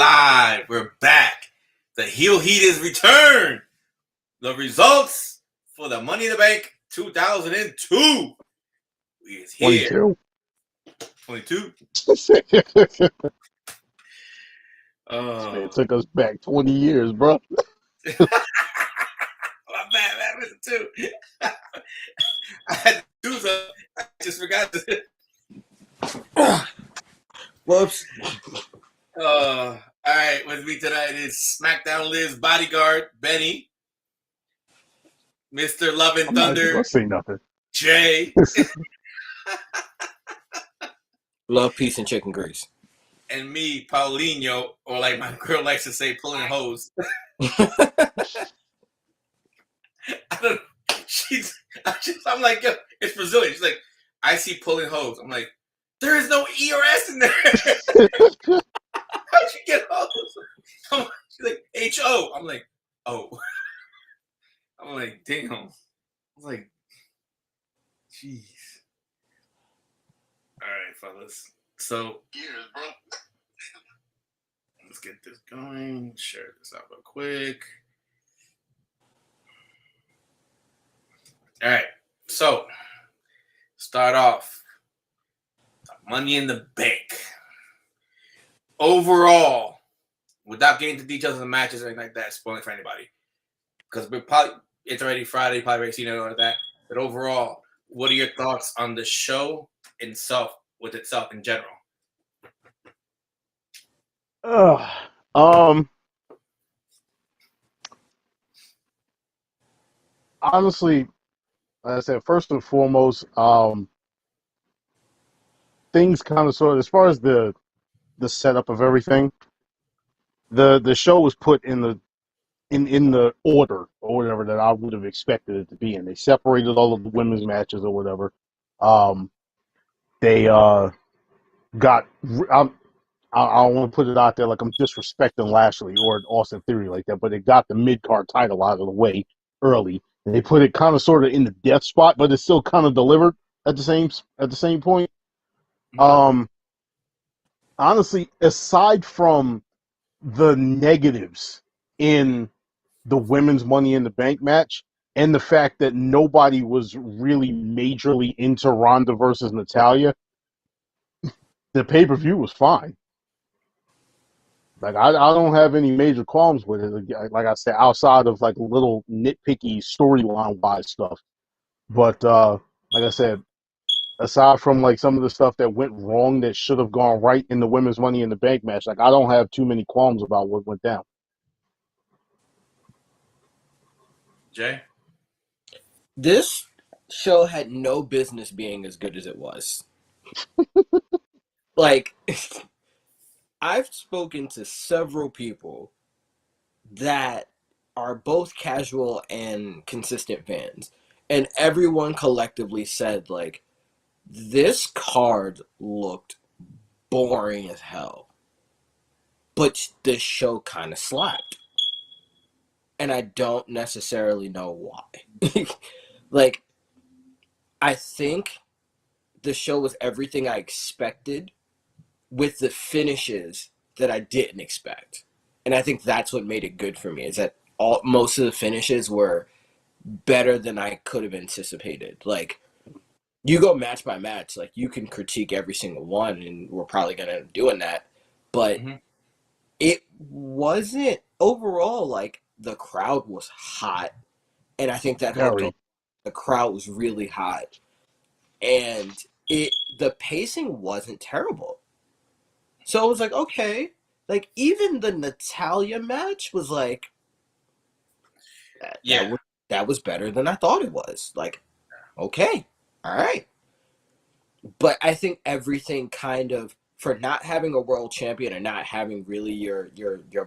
live. We're back. The heel heat is returned. The results for the Money in the Bank 2002 is here. 22. It took us back 20 years, bro. My bad, man. Too. I had to do something. I just forgot to. Whoops. All right, with me tonight is SmackDown Liv's bodyguard, Benny. Mr. Love and Thunder. Let's say nothing. Jay. Love, peace, and chicken grease. And me, Paulinho, or like my girl likes to say, pulling hose. I'm like, yo, it's Brazilian. She's like, I see pulling hose. I'm like, there is no E or S in there. How'd you get hose? She's like, H-O. I'm like, oh. I'm like, damn. I was like, jeez. All right, fellas. So, years, bro. Let's get this going. Share this out real quick. All right. So, start off. Money in the Bank. Overall, without getting into details of the matches or anything like that, spoiling for anybody, because it's already Friday, probably already seen it or that. But overall, what are your thoughts on the show itself, with itself in general? Honestly, like I said, first and foremost, things kind of sort of, as far as the setup of everything, the show was put in the order or whatever that I would have expected it to be in. They separated all of the women's matches or whatever. They got. I don't want to put it out there like I'm disrespecting Lashley or Austin Theory like that, but they got the mid-card title out of the way early. And they put it kind of sort of in the death spot, but it's still kind of delivered at the same point. Honestly, aside from the negatives in the women's Money in the Bank match and the fact that nobody was really majorly into Ronda versus Natalya, the pay-per-view was fine. Like, I don't have any major qualms with it. Like I said, outside of like little nitpicky storyline-wise stuff. But like I said, aside from like some of the stuff that went wrong that should have gone right in the women's Money in the Bank match, like I don't have too many qualms about what went down. Jay? This show had no business being as good as it was. Like, I've spoken to several people that are both casual and consistent fans, and everyone collectively said, like, this card looked boring as hell, but this show kind of slapped. And I don't necessarily know why. Like, I think the show was everything I expected with the finishes that I didn't expect. And I think that's what made it good for me, is that most of the finishes were better than I could have anticipated. Like, you go match by match, like, you can critique every single one, and we're probably going to end up doing that. But it wasn't, overall, like, the crowd was hot. And I think that helped. The crowd was really hot. And the pacing wasn't terrible. So I was like, okay. Like, even the Natalya match was like, that was better than I thought it was. Like, okay, all right. But I think everything kind of, for not having a world champion and not having really your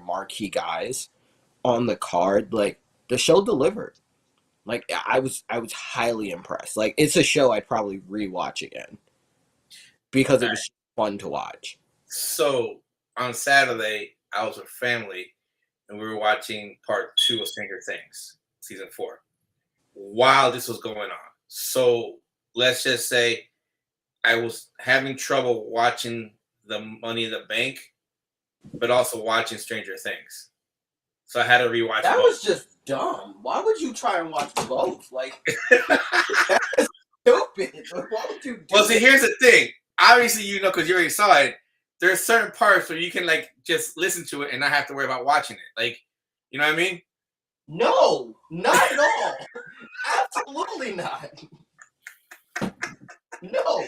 marquee guys on the card, like, the show delivered. Like, I was highly impressed. Like, it's a show I'd probably rewatch again because it was fun to watch. So on Saturday, I was with family, and we were watching part 2 of Stranger Things, season 4, while this was going on. So let's just say I was having trouble watching the Money in the Bank but also watching Stranger Things. So I had to rewatch That both. was just dumb. Why would you try and watch both? Like, that's stupid. Why would you do Well, see, that? here's the thing. Obviously, you know, because you already saw it. There's certain parts where you can like just listen to it and not have to worry about watching it. Like, you know what I mean? No, not at all. Absolutely not. No.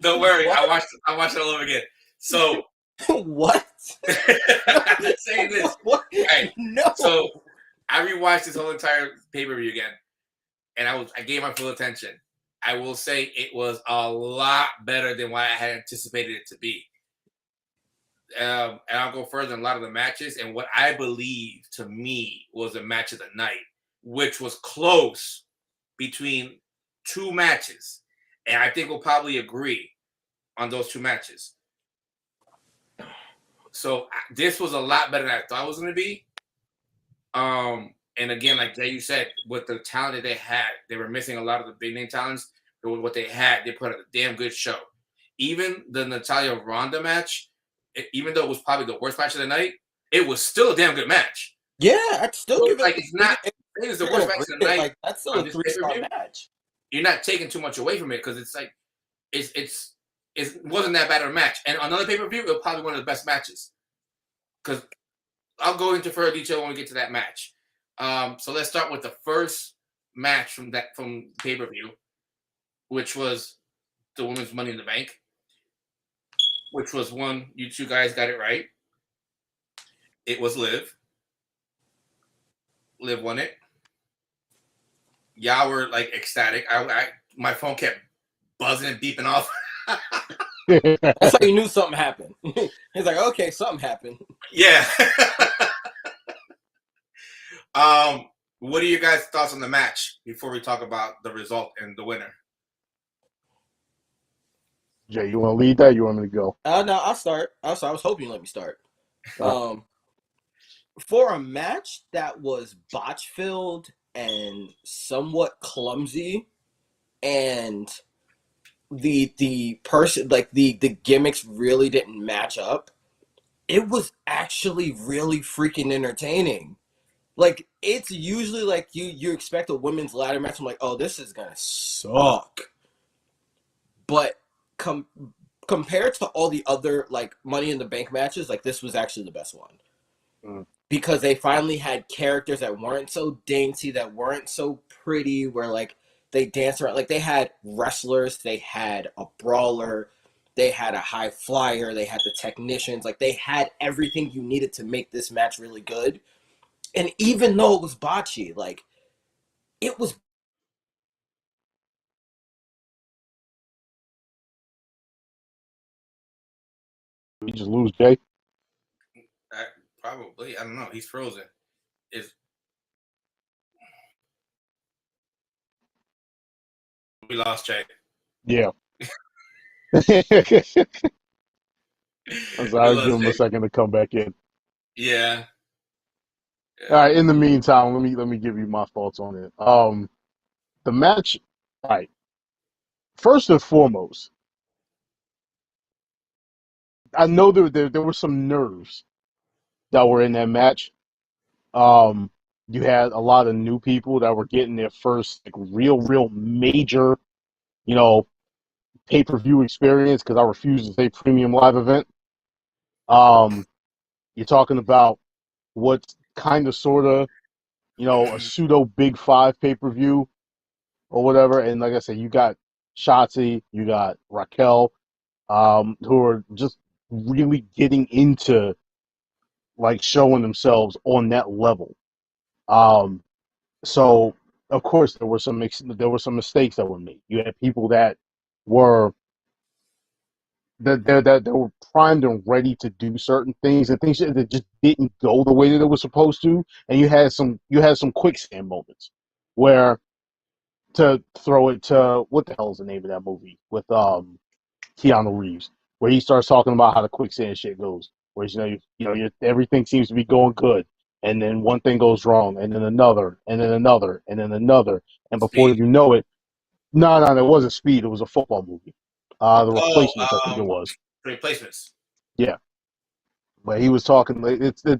Don't worry, What? I watched it all over again. So What? I'm not saying this. What? Right. No. So I rewatched this whole entire pay-per-view again, and I gave my full attention. I will say it was a lot better than what I had anticipated it to be. And I'll go further in a lot of the matches, and what I believe to me was a match of the night, which was close between two matches, and I think we'll probably agree on those two matches. So this was a lot better than I thought it was going to be. And again, like Jay, you said, with the talent that they had, they were missing a lot of the big name talents. But with what they had, they put on a damn good show. Even the Natalia Ronda match, even though it was probably the worst match of the night, it was still a damn good match. Yeah, I'd still So give it. like it's not. It's the worst match of the night. Like that's still a 3-star match. You're not taking too much away from it because it's like it wasn't that bad of a match. And another pay-per-view, it was probably one of the best matches. Because I'll go into further detail when we get to that match. So let's start with the first match from pay-per-view, which was the Women's Money in the Bank, which was one, you two guys got it right. It was Liv. Liv won it. Y'all were like ecstatic. My phone kept buzzing and beeping off. That's how you knew something happened. He's like, okay, something happened. Yeah. What are your guys' thoughts on the match before we talk about the result and the winner? Jay, you want to lead that? You want me to go? No, I'll start. I was hoping you let me start. For a match that was botch filled and somewhat clumsy, and the person like the gimmicks really didn't match up, it was actually really freaking entertaining. Like, it's usually like you expect a women's ladder match. I'm like, oh, this is gonna suck. But compared to all the other like Money in the Bank matches, like this was actually the best one. Because they finally had characters that weren't so dainty, that weren't so pretty, where like they dance around. Like they had wrestlers, they had a brawler, they had a high flyer, they had the technicians. Like they had everything you needed to make this match really good. And even though it was botchy, like it was. You just lose, Jay. Probably. I don't know. He's frozen. We lost Jay. Yeah. I was giving him a second to come back in. Yeah. All right. In the meantime, let me give you my thoughts on it. The match. All right. First and foremost, I know there were some nerves that were in that match. You had a lot of new people that were getting their first like real major, you know, pay-per-view experience because I refuse to say premium live event. You're talking about what's kind of sort of, you know, a pseudo Big Five pay-per-view or whatever. And like I said, you got Shotzi, you got Raquel, who are just really getting into like showing themselves on that level. So of course there were some mistakes that were made. You had people that were that were primed and ready to do certain things and things that just didn't go the way that it was supposed to. And you had some quicksand moments where, to throw it to, what the hell is the name of that movie with Keanu Reeves, where he starts talking about how the quicksand shit goes, where everything seems to be going good, and then one thing goes wrong, and then another, and then another, and then another, and before Speed. you know it, no, it wasn't Speed. It was a football movie. The Replacements, I think it was. Replacements. Yeah. But he was talking.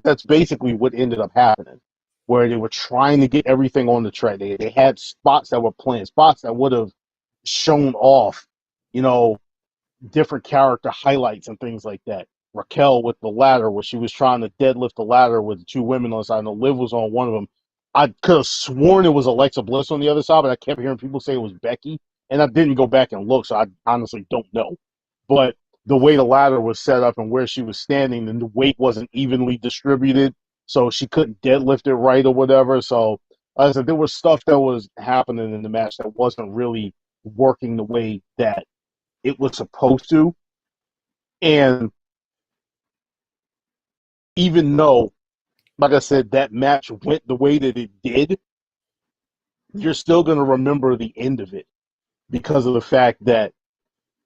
That's basically what ended up happening, where they were trying to get everything on the track. They had spots that were planned, spots that would have shown off, you know, different character highlights and things like that. Raquel with the ladder, where she was trying to deadlift the ladder with two women on the side. I know Liv was on one of them. I could have sworn it was Alexa Bliss on the other side, but I kept hearing people say it was Becky, and I didn't go back and look, so I honestly don't know. But the way the ladder was set up and where she was standing, and the weight wasn't evenly distributed, so she couldn't deadlift it right or whatever. So, like I said, there was stuff that was happening in the match that wasn't really working the way that it was supposed to. And even though, like I said, that match went the way that it did, you're still going to remember the end of it because of the fact that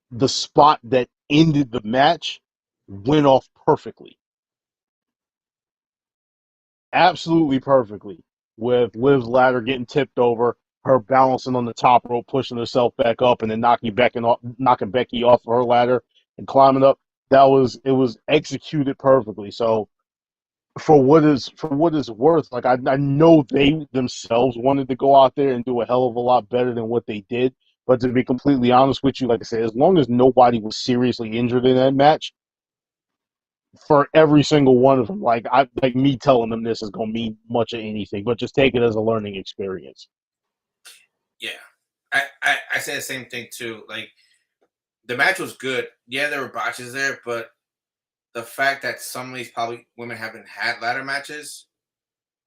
the spot that ended the match went off perfectly. Absolutely perfectly. With Liv's ladder getting tipped over, her balancing on the top rope, pushing herself back up, and then knocking Becky off her ladder and climbing up. It was executed perfectly. So for what is worth, like I know they themselves wanted to go out there and do a hell of a lot better than what they did. But to be completely honest with you, like I said, as long as nobody was seriously injured in that match, for every single one of them, like me telling them this is gonna mean much of anything, but just take it as a learning experience. Yeah, I say the same thing too. Like the match was good. Yeah, there were botches there, but the fact that some of these probably women haven't had ladder matches,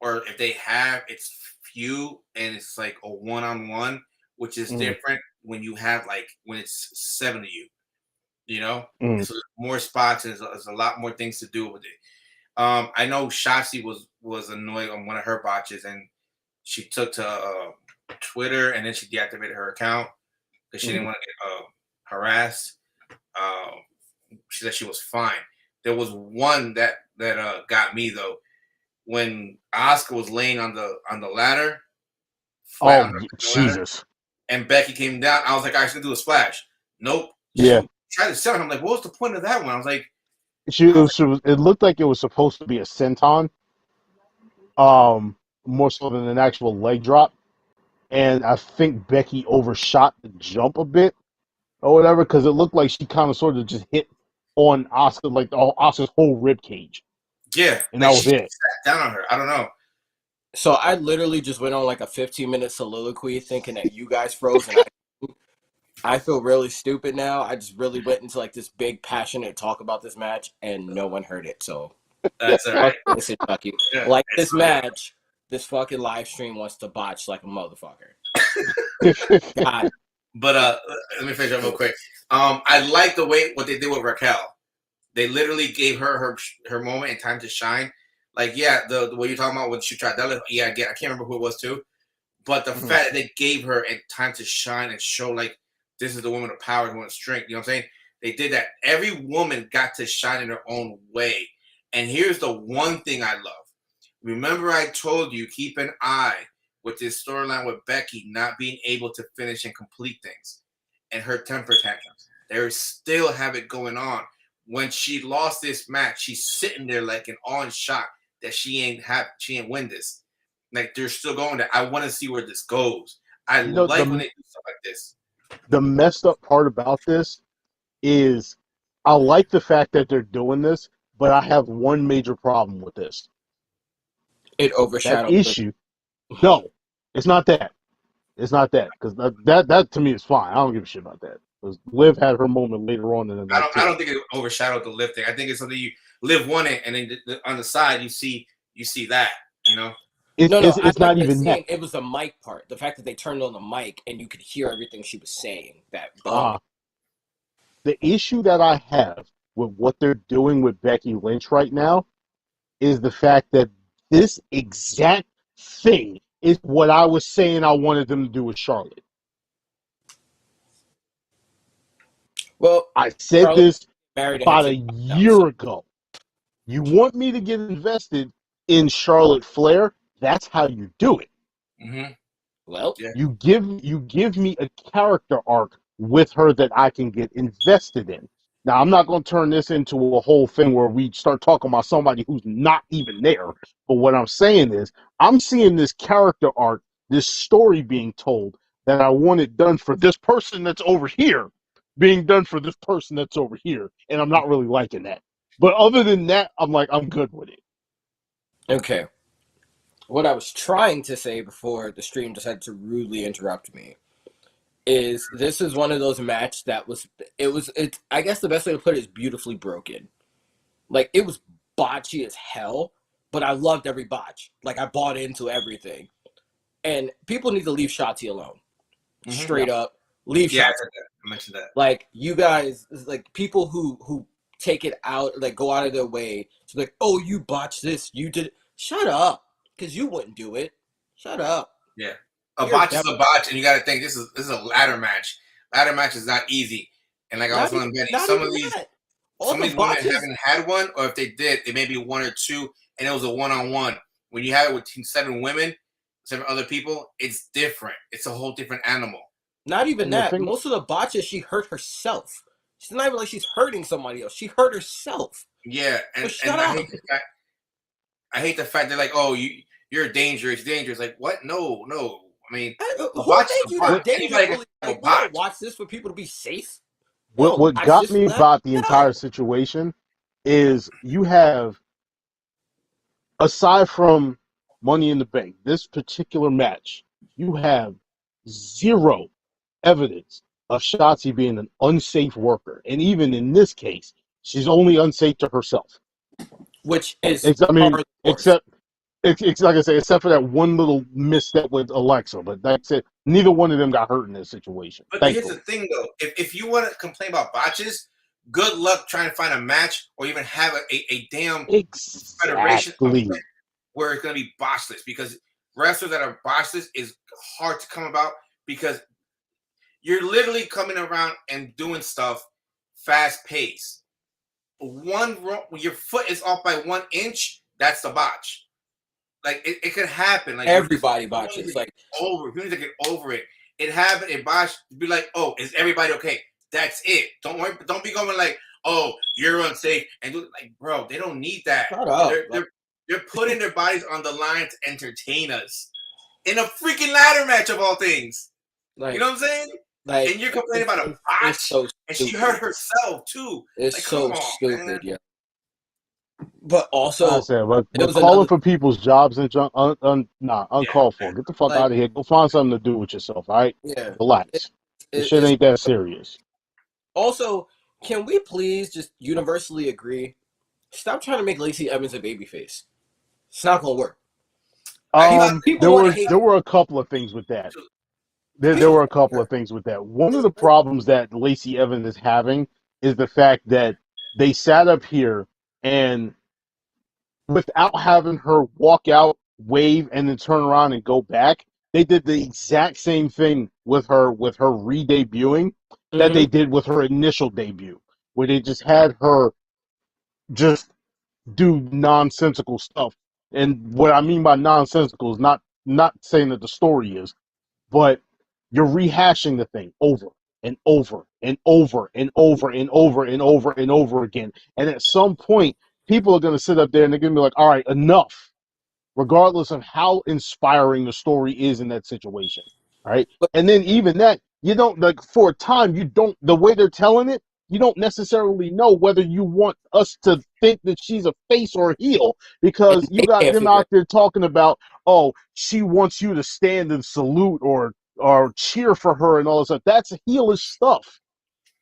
or if they have, it's few and it's like a one-on-one, which is different when you have like when it's 7 of you. You know, and so there's more spots and there's a lot more things to do with it. I know Shotzi was annoyed on one of her botches, and she took to Twitter, and then she deactivated her account because she didn't want to get harassed. She said she was fine. There was one that got me though, when Asuka was laying on the ladder. Oh, Jesus! Ladder, and Becky came down. I was like, I should do a splash. Nope. Yeah. Tried to sell him. I'm like, what was the point of that one? I was like, it looked like it was supposed to be a senton, more so than an actual leg drop. And I think Becky overshot the jump a bit or whatever, because it looked like she kind of sort of just hit on Asuka, like Asuka's whole rib cage. Yeah, and that was it. Sat down on her. I don't know. So I literally just went on like a 15-minute soliloquy thinking that you guys froze, and I feel really stupid now. I just really went into like this big passionate talk about this match, and no one heard it. So that's all right. Listen, fuck you. Yeah, like this match, this fucking live stream wants to botch like a motherfucker. God. But let me finish up real quick. I like the way what they did with Raquel. They literally gave her moment and time to shine. Like, yeah, the way you're talking about when she tried that. Yeah, I can't remember who it was too. But the fact that they gave her time to shine and show like this is the woman of power, the woman of strength. You know what I'm saying? They did that. Every woman got to shine in her own way. And here's the one thing I love. Remember, I told you keep an eye with this storyline with Becky not being able to finish and complete things, and her temper tantrums. They still have it going on. When she lost this match, she's sitting there like in awe and shock that she ain't win this. Like they're still going there. I want to see where this goes. I like when they do stuff like this. The messed up part about this is I like the fact that they're doing this, but I have one major problem with this. It overshadowed that issue. No, it's not that. It's not that, because that to me is fine. I don't give a shit about that. Because Liv had her moment later on in the night. I don't think it overshadowed the Liv thing. I think it's something you Liv won it, and then on the side you see that, you know. It's not even that. It was the mic part. The fact that they turned on the mic and you could hear everything she was saying. The issue that I have with what they're doing with Becky Lynch right now is the fact that this exact thing is what I was saying I wanted them to do with Charlotte. Well, I said Charlotte this about a year ago. You want me to get invested in Charlotte Flair? That's how you do it. Mm-hmm. Well, you give me a character arc with her that I can get invested in. Now, I'm not going to turn this into a whole thing where we start talking about somebody who's not even there. But what I'm saying is, I'm seeing this character arc, this story being told that I wanted done for this person that's over here, being done for this person that's over here. And I'm not really liking that. But other than that, I'm like, I'm good with it. Okay. What I was trying to say before the stream decided to rudely interrupt me is this is one of those matches that it's I guess the best way to put it is beautifully broken. Like, it was botchy as hell, but I loved every botch. Like, I bought into everything. And people need to leave Shotzi alone. Straight up. Leave Shotzi. Yeah, I mentioned that. Like, you guys, like, people who take it out, like, go out of their way to, like, oh, you botched this, you did it. Shut up. Because you wouldn't do it. Shut up. Yeah. A botch is a botch, and you got to think this is a ladder match. Ladder match is not easy. And like I was telling Benny, some of these women haven't had one, or if they did, it may be one or two, and it was a one-on-one. When you have it with 7 women, 7 other people, it's different. It's a whole different animal. Not even that. Most of the botches, she hurt herself. She's not even like she's hurting somebody else. She hurt herself. Yeah, and shut up. I hate the fact they're like, oh, you're dangerous. Like, what? No. I mean, who think you're dangerous? Like, we don't watch this for people to be safe. What got me about the entire situation is you have, aside from Money in the Bank, this particular match, you have zero evidence of Shotzi being an unsafe worker. And even in this case, she's only unsafe to herself. Which is, except like I say, except for that one little misstep with Alexa. But that's it. Neither one of them got hurt in this situation. But here's the thing, though. If you want to complain about botches, good luck trying to find a match or even have a damn federation where it's going to be botchless. Because wrestlers that are botchless is hard to come about because you're literally coming around and doing stuff fast paced. When your foot is off by 1 inch, that's the botch. Like it could happen. Like everybody botches. Like you need to get over it. It happened. It botched. Be like, oh, is everybody okay? That's it. Don't worry. Don't be going like, oh, you're unsafe. And like, bro, they don't need that. Shut up. They're putting their bodies on the line to entertain us in a freaking ladder match of all things. Like, you know what I'm saying? Like, and you're complaining about a botch, and she hurt herself too. It's like, so stupid, man. Yeah. But also, but calling for people's jobs and uncalled for. Get the fuck out of here. Go find something to do with yourself. All right? Yeah. Relax. This shit ain't that serious. Also, can we please just universally agree? Stop trying to make Lacey Evans a babyface. It's not gonna work. There were a couple of things with that. There were a couple of things with that. One of the problems that Lacey Evans is having is the fact that they sat up here and without having her walk out, wave, and then turn around and go back, they did the exact same thing with her re-debuting that they did with her initial debut, where they just had her just do nonsensical stuff. And what I mean by nonsensical is not saying that the story is, but you're rehashing the thing over and over and over and over and over and over and over again. And at some point, people are going to sit up there and they're going to be like, all right, enough, regardless of how inspiring the story is in that situation. Right. And then even that, you don't, like, for a time, the way they're telling it, you don't necessarily know whether you want us to think that she's a face or a heel, because you got them out there talking about, oh, she wants you to stand and salute or cheer for her and all this stuff. That's heelish stuff.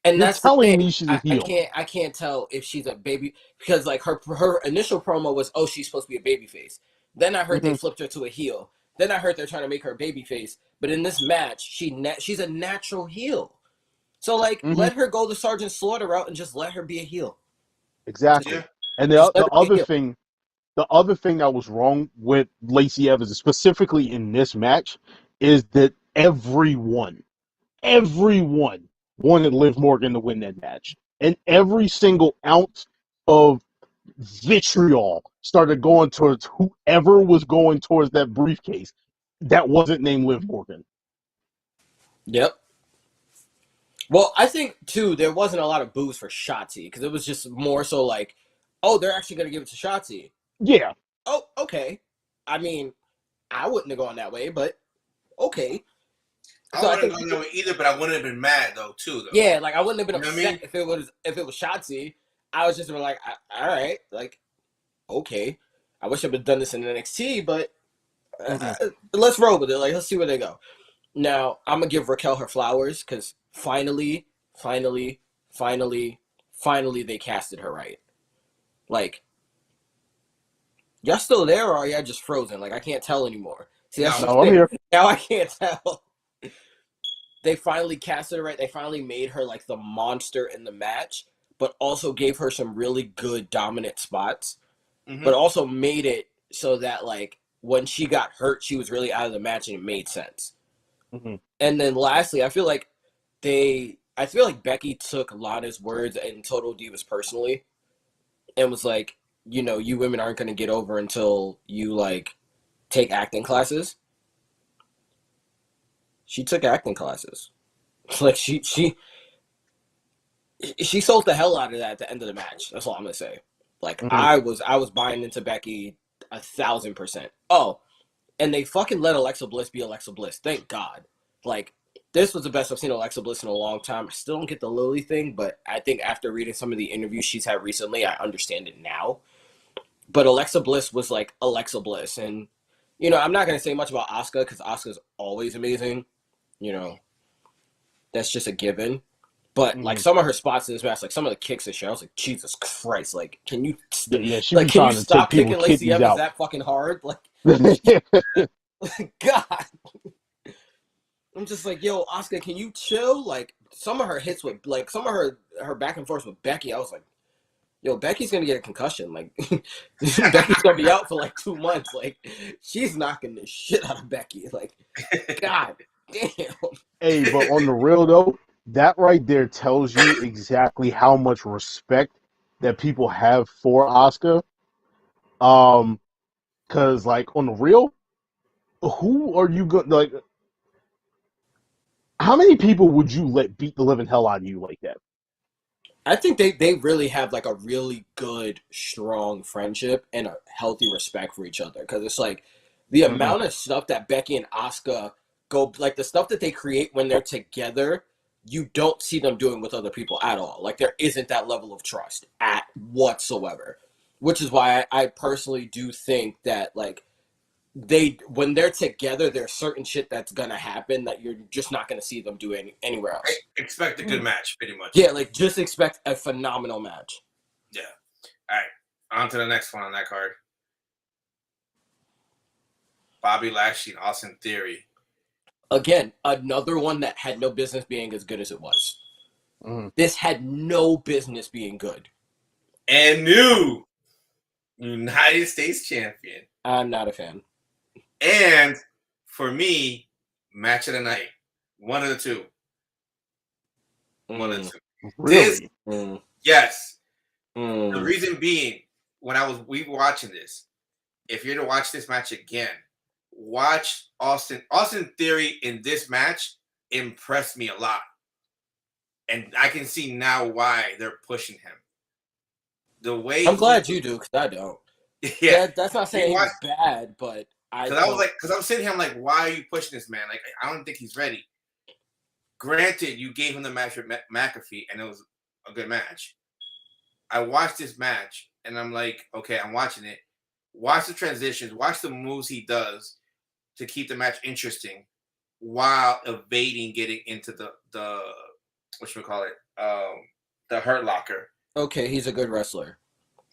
And you're that's telling me she's a heel. I can't tell if she's a baby, because like her initial promo was, oh, she's supposed to be a baby face. Then I heard they flipped her to a heel. Then I heard they're trying to make her a baby face. But in this match, she's a natural heel. So like, let her go the Sergeant Slaughter route and just let her be a heel. Exactly. Yeah. And the other thing that was wrong with Lacey Evans, specifically in this match, is that everyone wanted Liv Morgan to win that match. And every single ounce of vitriol started going towards whoever was going towards that briefcase that wasn't named Liv Morgan. Yep. Well, I think too there wasn't a lot of boos for Shotzi because it was just more so like, oh, they're actually gonna give it to Shotzi. Yeah. Oh, okay. I mean, I wouldn't have gone that way, but okay. I So I wouldn't think have gone that way either, but I wouldn't have been mad though, too. Though. yeah, like I wouldn't have been You know what I upset mean? if it was Shotzi. I was just like, all right, like okay. I wish I would have done this in NXT, but let's roll with it. Like let's see where they go. Now I'm gonna give Raquel her flowers because finally, finally, finally, finally they casted her right. Like y'all still there or are y'all just frozen? Like I can't tell anymore. See that's No, the No, I'm thing. here. Now I can't tell. They finally casted her right. They finally made her like the monster in the match, but also gave her some really good dominant spots. But also made it so that like when she got hurt, she was really out of the match and it made sense. Mm-hmm. And then lastly, I feel like Becky took Lana's words and Total Divas personally and was like, you know, you women aren't going to get over until you like take acting classes. She took acting classes. Like she sold the hell out of that at the end of the match. That's all I'm gonna say. Like Mm-hmm. I was buying into Becky 1,000%. Oh, and they fucking let Alexa Bliss be Alexa Bliss. Thank God. Like this was the best I've seen Alexa Bliss in a long time. I still don't get the Lily thing, but I think after reading some of the interviews she's had recently, I understand it now. But Alexa Bliss was like Alexa Bliss, and you know I'm not gonna say much about Asuka because Asuka's always amazing. You know that's just a given. But like Mm-hmm. some of her spots in this match, like some of the kicks and shit, I was like, Jesus Christ! Like, can you Yeah, she like be can you trying to take stop people kicking Lacey kidneys Evans out. that fucking hard? Like, God, I'm just like, yo, Asuka, can you chill? Like some of her hits with like some of her back and forth with Becky, I was like, yo, Becky's gonna get a concussion. Like Becky's gonna be out for like 2 months. Like she's knocking the shit out of Becky. Like, God damn. Hey, but on the real though, that right there tells you exactly how much respect that people have for Asuka. Cause like on the real, who are you going like? How many people would you let beat the living hell out of you like that? I think they really have like a really good, strong friendship and a healthy respect for each other. Because it's like the Mm-hmm. amount of stuff that Becky and Asuka go, like the stuff that they create when they're together, you don't see them doing with other people at all. Like there isn't that level of trust at whatsoever. Which is why I personally do think that like when they're together, there's certain shit that's gonna happen that you're just not gonna see them do anywhere I else. expect a good match, pretty much. Yeah, like just expect a phenomenal match. Yeah. All right. On to the next one on that card. Bobby Lashley and Austin Theory. Again, another one that had no business being as good as it was. Mm-hmm. This had no business being good. And new United States champion. I'm not a fan. And for me, match of the night. One of the two. One of the two. Really? Yes. The reason being, when we were watching this, if you're to watch this match again, watch Austin. Austin Theory in this match impressed me a lot. And I can see now why they're pushing him. The way I'm glad you do, because I don't. Yeah. That's not saying he's bad, but because I'm sitting here, I'm like, why are you pushing this man? Like, I don't think he's ready. Granted, you gave him the match with McAfee, and it was a good match. I watched this match, and I'm like, okay, I'm watching it. Watch the transitions, watch the moves he does to keep the match interesting while evading getting into the whatchamacallit, the Hurt Locker. Okay, he's a good wrestler.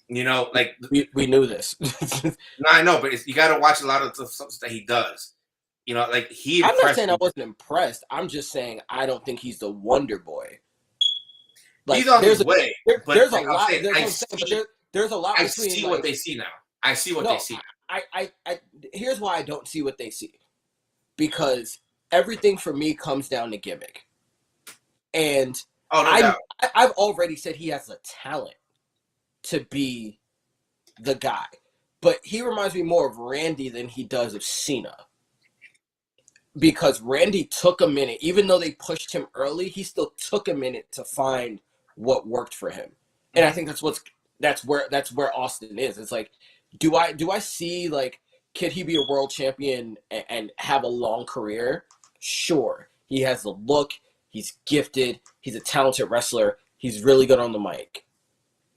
You know, like we knew this. No, I know, but you got to watch a lot of the stuff that he does. You know, like I'm not saying I wasn't impressed. I'm just saying I don't think he's the Wonder Boy. Like, he's on his way. There's a lot. There's a lot. I see what they see now. I see what they see. I here's why I don't see what they see. Because everything for me comes down to gimmick. And I've already said he has the talent to be the guy. But he reminds me more of Randy than he does of Cena. because Randy took a minute, even though they pushed him early, he still took a minute to find what worked for him. And I think that's where Austin is. It's like, do I see, like, could he be a world champion and have a long career? Sure. He has the look, he's gifted, he's a talented wrestler, he's really good on the mic.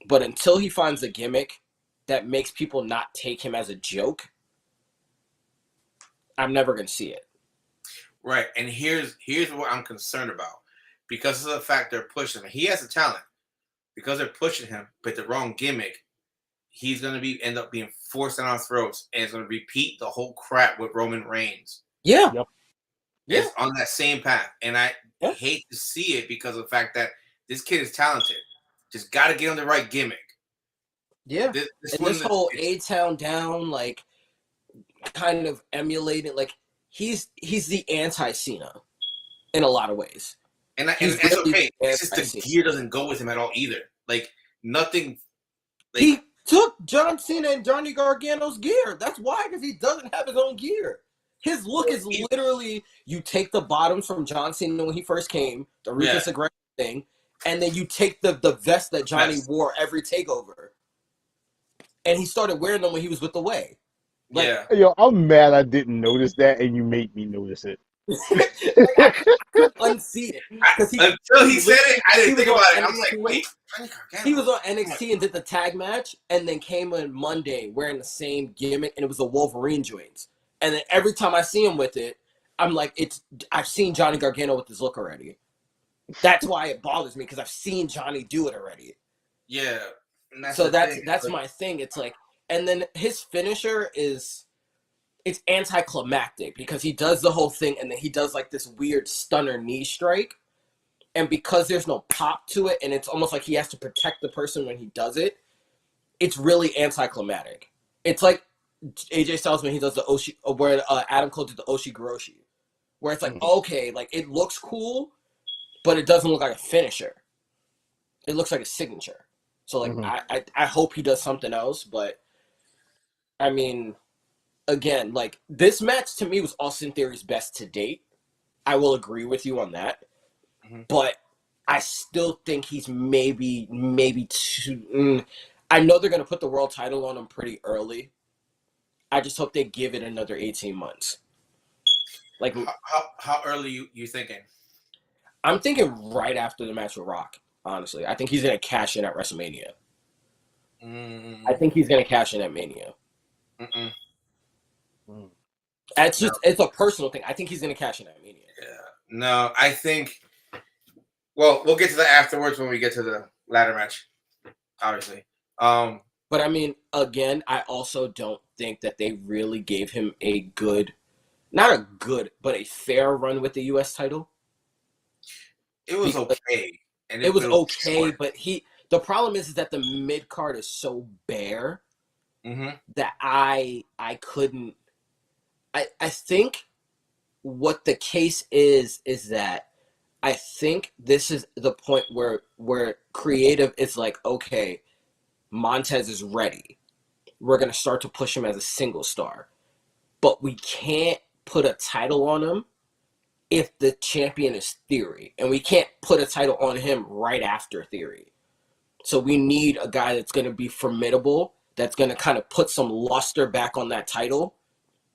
But until he finds a gimmick that makes people not take him as a joke, I'm never gonna see it. Right, and here's what I'm concerned about. Because of the fact they're pushing him. He has the talent. Because they're pushing him, but the wrong gimmick, he's going to end up being forced down our throats, and it's going to repeat the whole crap with Roman Reigns. Yeah. Yep. It's on that same path. And I hate to see it because of the fact that this kid is talented. Just got to get on the right gimmick. Yeah. This whole A-Town Down, like, kind of emulated, like, he's the anti-Cena in a lot of ways. And it's okay. It's just the gear doesn't go with him at all either. Like, nothing. Like, he took John Cena and Johnny Gargano's gear. That's why, because he doesn't have his own gear. His look is literally, you take the bottoms from John Cena when he first came, the Ruthless Aggression thing, and then you take the vest that Johnny wore every takeover. And he started wearing them when he was with The Way. Like, Yo, I'm mad I didn't notice that, and you made me notice it. I couldn't unsee it. Until he said it, I didn't think about it. I was like, wait. He was on NXT and did the tag match, and then came on Monday wearing the same gimmick, and it was the Wolverine joints. And then every time I see him with it, I'm like, I've seen Johnny Gargano with this look already. That's why it bothers me, because I've seen Johnny do it already. Yeah. So that's my thing. It's like, and then his finisher it's anticlimactic, because he does the whole thing, and then he does like this weird stunner knee strike. And because there's no pop to it, and it's almost like he has to protect the person when he does it, it's really anticlimactic. It's like AJ Styles when he does the Oshi, where Adam Cole did the Oshigoroshi, where it's like, okay, like, it looks cool, but it doesn't look like a finisher. It looks like a signature. So, like, I hope he does something else, but, I mean, again, like, this match to me was Austin Theory's best to date. I will agree with you on that. But I still think he's maybe too. I know they're going to put the world title on him pretty early. I just hope they give it another 18 months. Like, how early you thinking? I'm thinking right after the match with Rock. Honestly, I think he's going to cash in at WrestleMania. I think he's going to cash in at Mania. It's a personal thing. I think he's going to cash in at Mania. Yeah. No, I think. Well, we'll get to that afterwards when we get to the ladder match, obviously. But I mean, again, I also don't think that they really gave him a good, not a good, but a fair run with the U.S. title. It was okay. And it was okay, but the problem is that the mid card is so bare that I couldn't. I think what the case is that I think this is the point where creative is like, okay, Montez is ready. We're going to start to push him as a single star. But we can't put a title on him if the champion is Theory. And we can't put a title on him right after Theory. So we need a guy that's going to be formidable, that's going to kind of put some luster back on that title,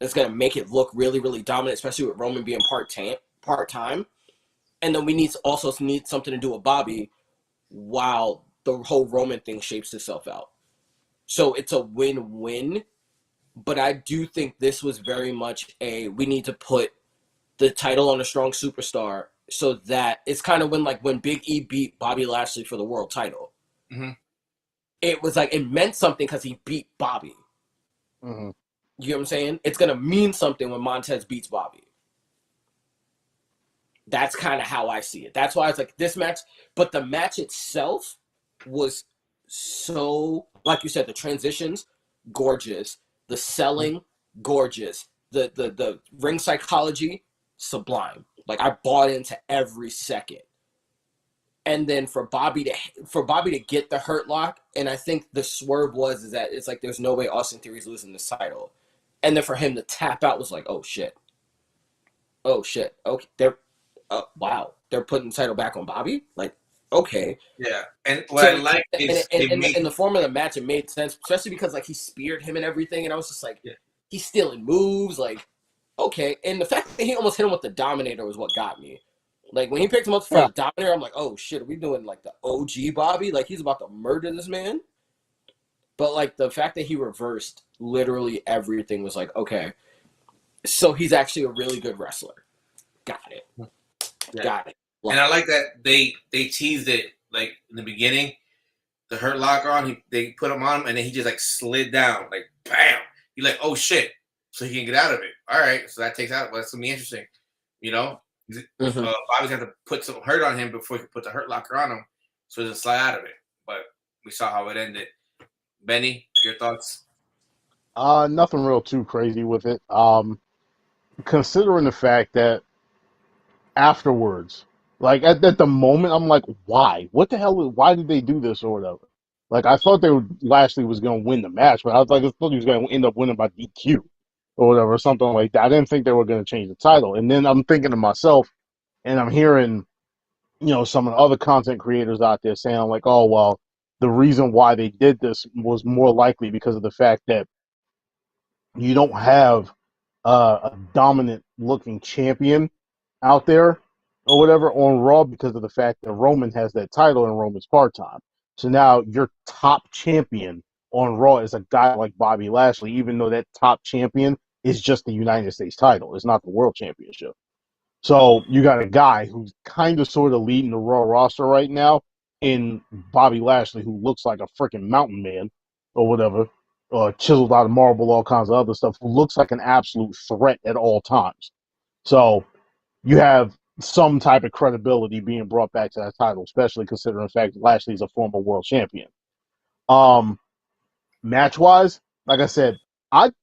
that's going to make it look really, really dominant, especially with Roman being part-time. And then we also need something to do with Bobby while the whole Roman thing shapes itself out. So it's a win-win, but I do think this was very much we need to put the title on a strong superstar, so that it's kind of when Big E beat Bobby Lashley for the world title. It was like, it meant something because he beat Bobby. You know what I'm saying? It's going to mean something when Montez beats Bobby. That's kind of how I see it. That's why I was like, this match, but the match itself was so, like you said, the transitions, gorgeous. The selling, gorgeous. The ring psychology, sublime. Like, I bought into every second. And then for Bobby to get the hurt lock, and I think the swerve is that it's like, there's no way Austin Theory's losing this title. And then for him to tap out was like, oh shit. oh shit, okay, they're wow, they're putting the title back on Bobby. Like, okay, Yeah, and what I so like is and it in made the form of the match, it made sense, especially because like he speared him and everything, and I was just like, yeah, he's stealing moves, like, okay, and the fact that he almost hit him with the Dominator was what got me. Like when he picked him up for Yeah. the Dominator, I'm like, oh shit, are we doing like the OG Bobby? Like he's about to murder this man. But like the fact that he reversed literally everything was like, okay, so he's actually a really good wrestler. Got it. yeah. Got it. And I like that they teased it like in the beginning. The Hurt Locker on, they put him on him, and then he just like slid down, like bam. You're like, oh shit, so he can get out of it. All right, so that takes out. Well, that's gonna be interesting, you know. Mm-hmm. Bobby's gonna have to put some hurt on him before he can put the Hurt Locker on him, so he doesn't slide out of it. But we saw how it ended. Benny, your thoughts? Nothing real too crazy with it. Considering the fact that afterwards, like at the moment, I'm like, why? What the hell? Why did they do this or whatever? Like I thought Lashley was going to win the match, but I was like, I thought he was going to end up winning by DQ or whatever, or something like that. I didn't think they were going to change the title. And then I'm thinking to myself, and I'm hearing, some of the other content creators out there saying like, oh well, the reason why they did this was more likely because of the fact that you don't have a dominant looking champion out there or whatever on Raw because of the fact that Roman has that title and Roman's part time. So now your top champion on Raw is a guy like Bobby Lashley, even though that top champion is just the United States title. It's not the World Championship. So you got a guy who's kind of sort of leading the Raw roster right now in Bobby Lashley, who looks like a freaking mountain man or whatever, chiseled out of marble, all kinds of other stuff, who looks like an absolute threat at all times. So you have some type of credibility being brought back to that title, especially considering the fact that Lashley's a former world champion. Um, Match wise, like I said,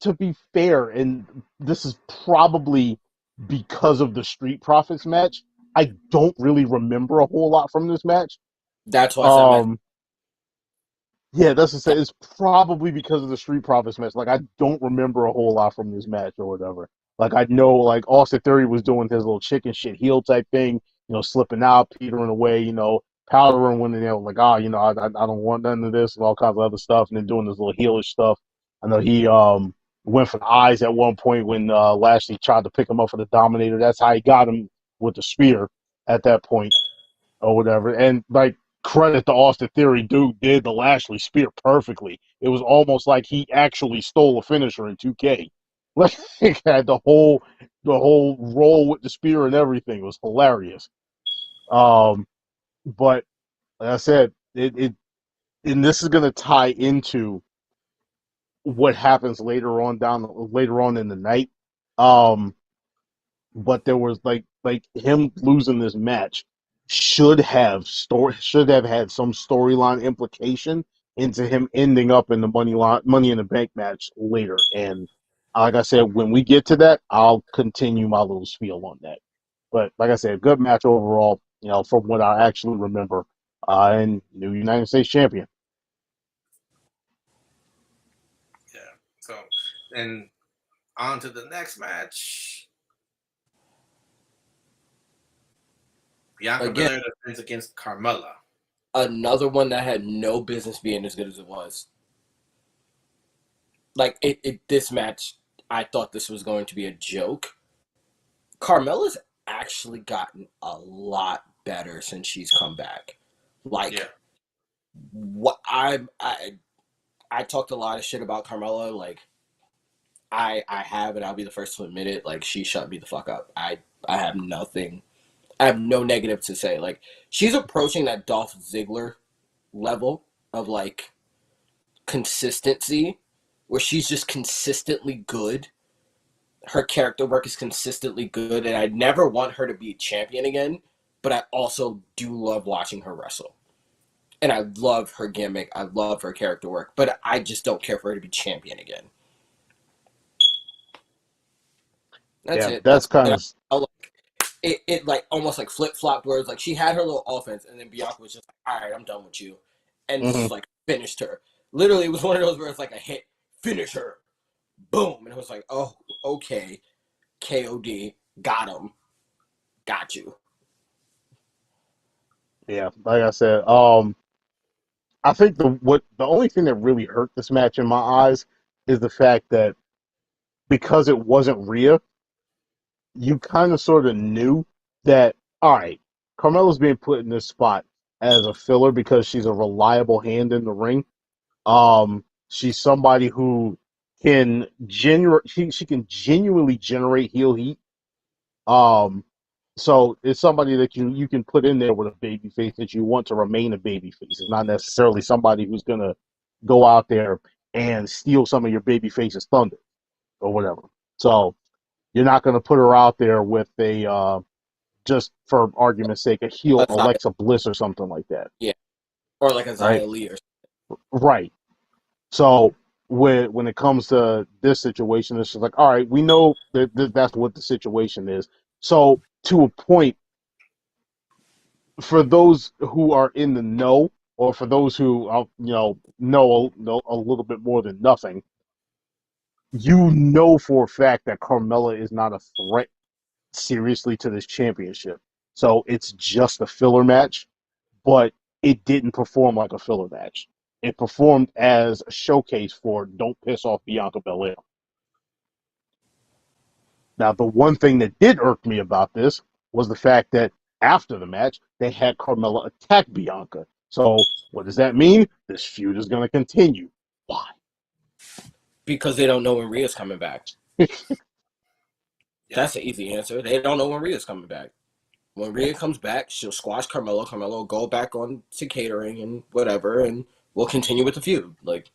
to be fair, and this is probably because of the Street Profits match, I don't really remember a whole lot from this match. That's why I said match. Um, yeah, that's to say, it's probably because of the Street Profits match. Like, I don't remember a whole lot from this match or whatever. Like, I know, like, Austin Theory was doing his little chicken shit heel type thing, slipping out, petering away, powdering when they were like, I don't want none of this and all kinds of other stuff, and then doing this little heelish stuff. I know he went for the eyes at one point when Lashley tried to pick him up for the Dominator. That's how he got him with the spear at that point or whatever. And like credit to Austin Theory, dude did the Lashley spear perfectly. It was almost like he actually stole a finisher in 2K. Like he had the whole roll with the spear and everything. It was hilarious. But like I said, it and this is gonna tie into what happens later on in the night. Um, but there was like him losing this match should have had some storyline implication into him ending up in the money in the bank match later. And like I said, when we get to that, I'll continue my little spiel on that. But like I said, good match overall, from what I actually remember. And new United States champion. Yeah. So, and on to the next match. Bianca Again, Belair defends against Carmella. another one that had no business being as good as it was. Like this match, I thought this was going to be a joke. Carmella's actually gotten a lot better since she's come back. Like Yeah. what I talked a lot of shit about Carmella. Like I have, and I'll be the first to admit it. Like she shut me the fuck up. I have nothing. I have no negative to say. Like she's approaching that Dolph Ziggler level of like consistency, where she's just consistently good. Her character work is consistently good, and I never want her to be champion again. But I also do love watching her wrestle, and I love her gimmick. I love her character work, but I just don't care for her to be champion again. That's Yeah, it. that's That's kind and of it like almost like flip flopped where it's like she had her little offense, and then Bianca was just like, all right, I'm done with you, and mhm. just like finished her. Literally, it was one of those where it's like a hit, finish her, boom, and it was like, oh, okay, KOD, got him. Got you. Yeah, like I said, I think the only thing that really hurt this match in my eyes is the fact that because it wasn't Rhea, you kind of sort of knew that, all right, Carmella's being put in this spot as a filler because she's a reliable hand in the ring. She's somebody who can she can genuinely generate heel heat. Um, so it's somebody that you can put in there with a baby face that you want to remain a baby face. It's not necessarily somebody who's gonna go out there and steal some of your baby face's thunder or whatever. So you're not gonna put her out there with a just for argument's sake a heel A Xia, Alexa Bliss or something like that, yeah, or like a right? Xia Li or Right. So when it comes to this situation, it's just like, all right, we know that that's what the situation is. So to a point, for those who are in the know, or for those who know a little bit more than nothing, you know for a fact that Carmella is not a threat seriously to this championship. So it's just a filler match, but it didn't perform like a filler match. It performed as a showcase for don't piss off Bianca Belair. Now, the one thing that did irk me about this was the fact that after the match, they had Carmella attack Bianca. So, what does that mean? This feud is going to continue. Why? because they don't know when Rhea's coming back. Yeah. That's the easy answer. They don't know when Rhea's coming back. When Rhea comes back, she'll squash Carmelo. Carmelo will go back on to catering and whatever, and we'll continue with the feud. Like,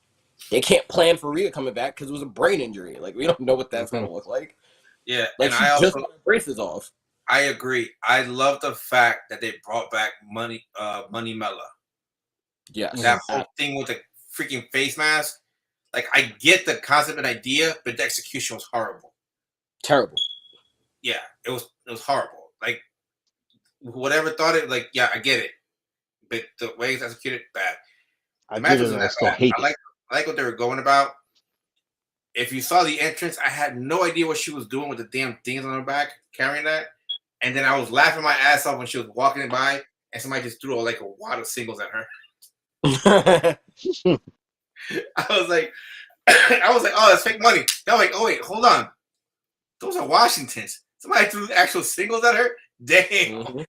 they can't plan for Rhea coming back because it was a brain injury. Like, we don't know what that's Mm-hmm. going to look like. Yeah, Like, and she I just also got her braces off. I agree. I love the fact that they brought back Money Mella. Yes. That whole thing with the freaking face mask. Like, I get the concept and idea, but the execution was horrible. Terrible. Yeah, it was horrible. Like, whatever thought it, like, yeah, I get it, but the way it's executed, bad. The I match get it, wasn't and I that still bad. hate I it. like what they were going about. If you saw the entrance, I had no idea what she was doing with the damn things on her back, carrying that. And then I was laughing my ass off when she was walking by, and somebody just threw like a wad of singles at her. I was like, oh, that's fake money. I was like, oh wait, hold on, those are Washingtons. Somebody threw actual singles at her. Damn. Mm-hmm.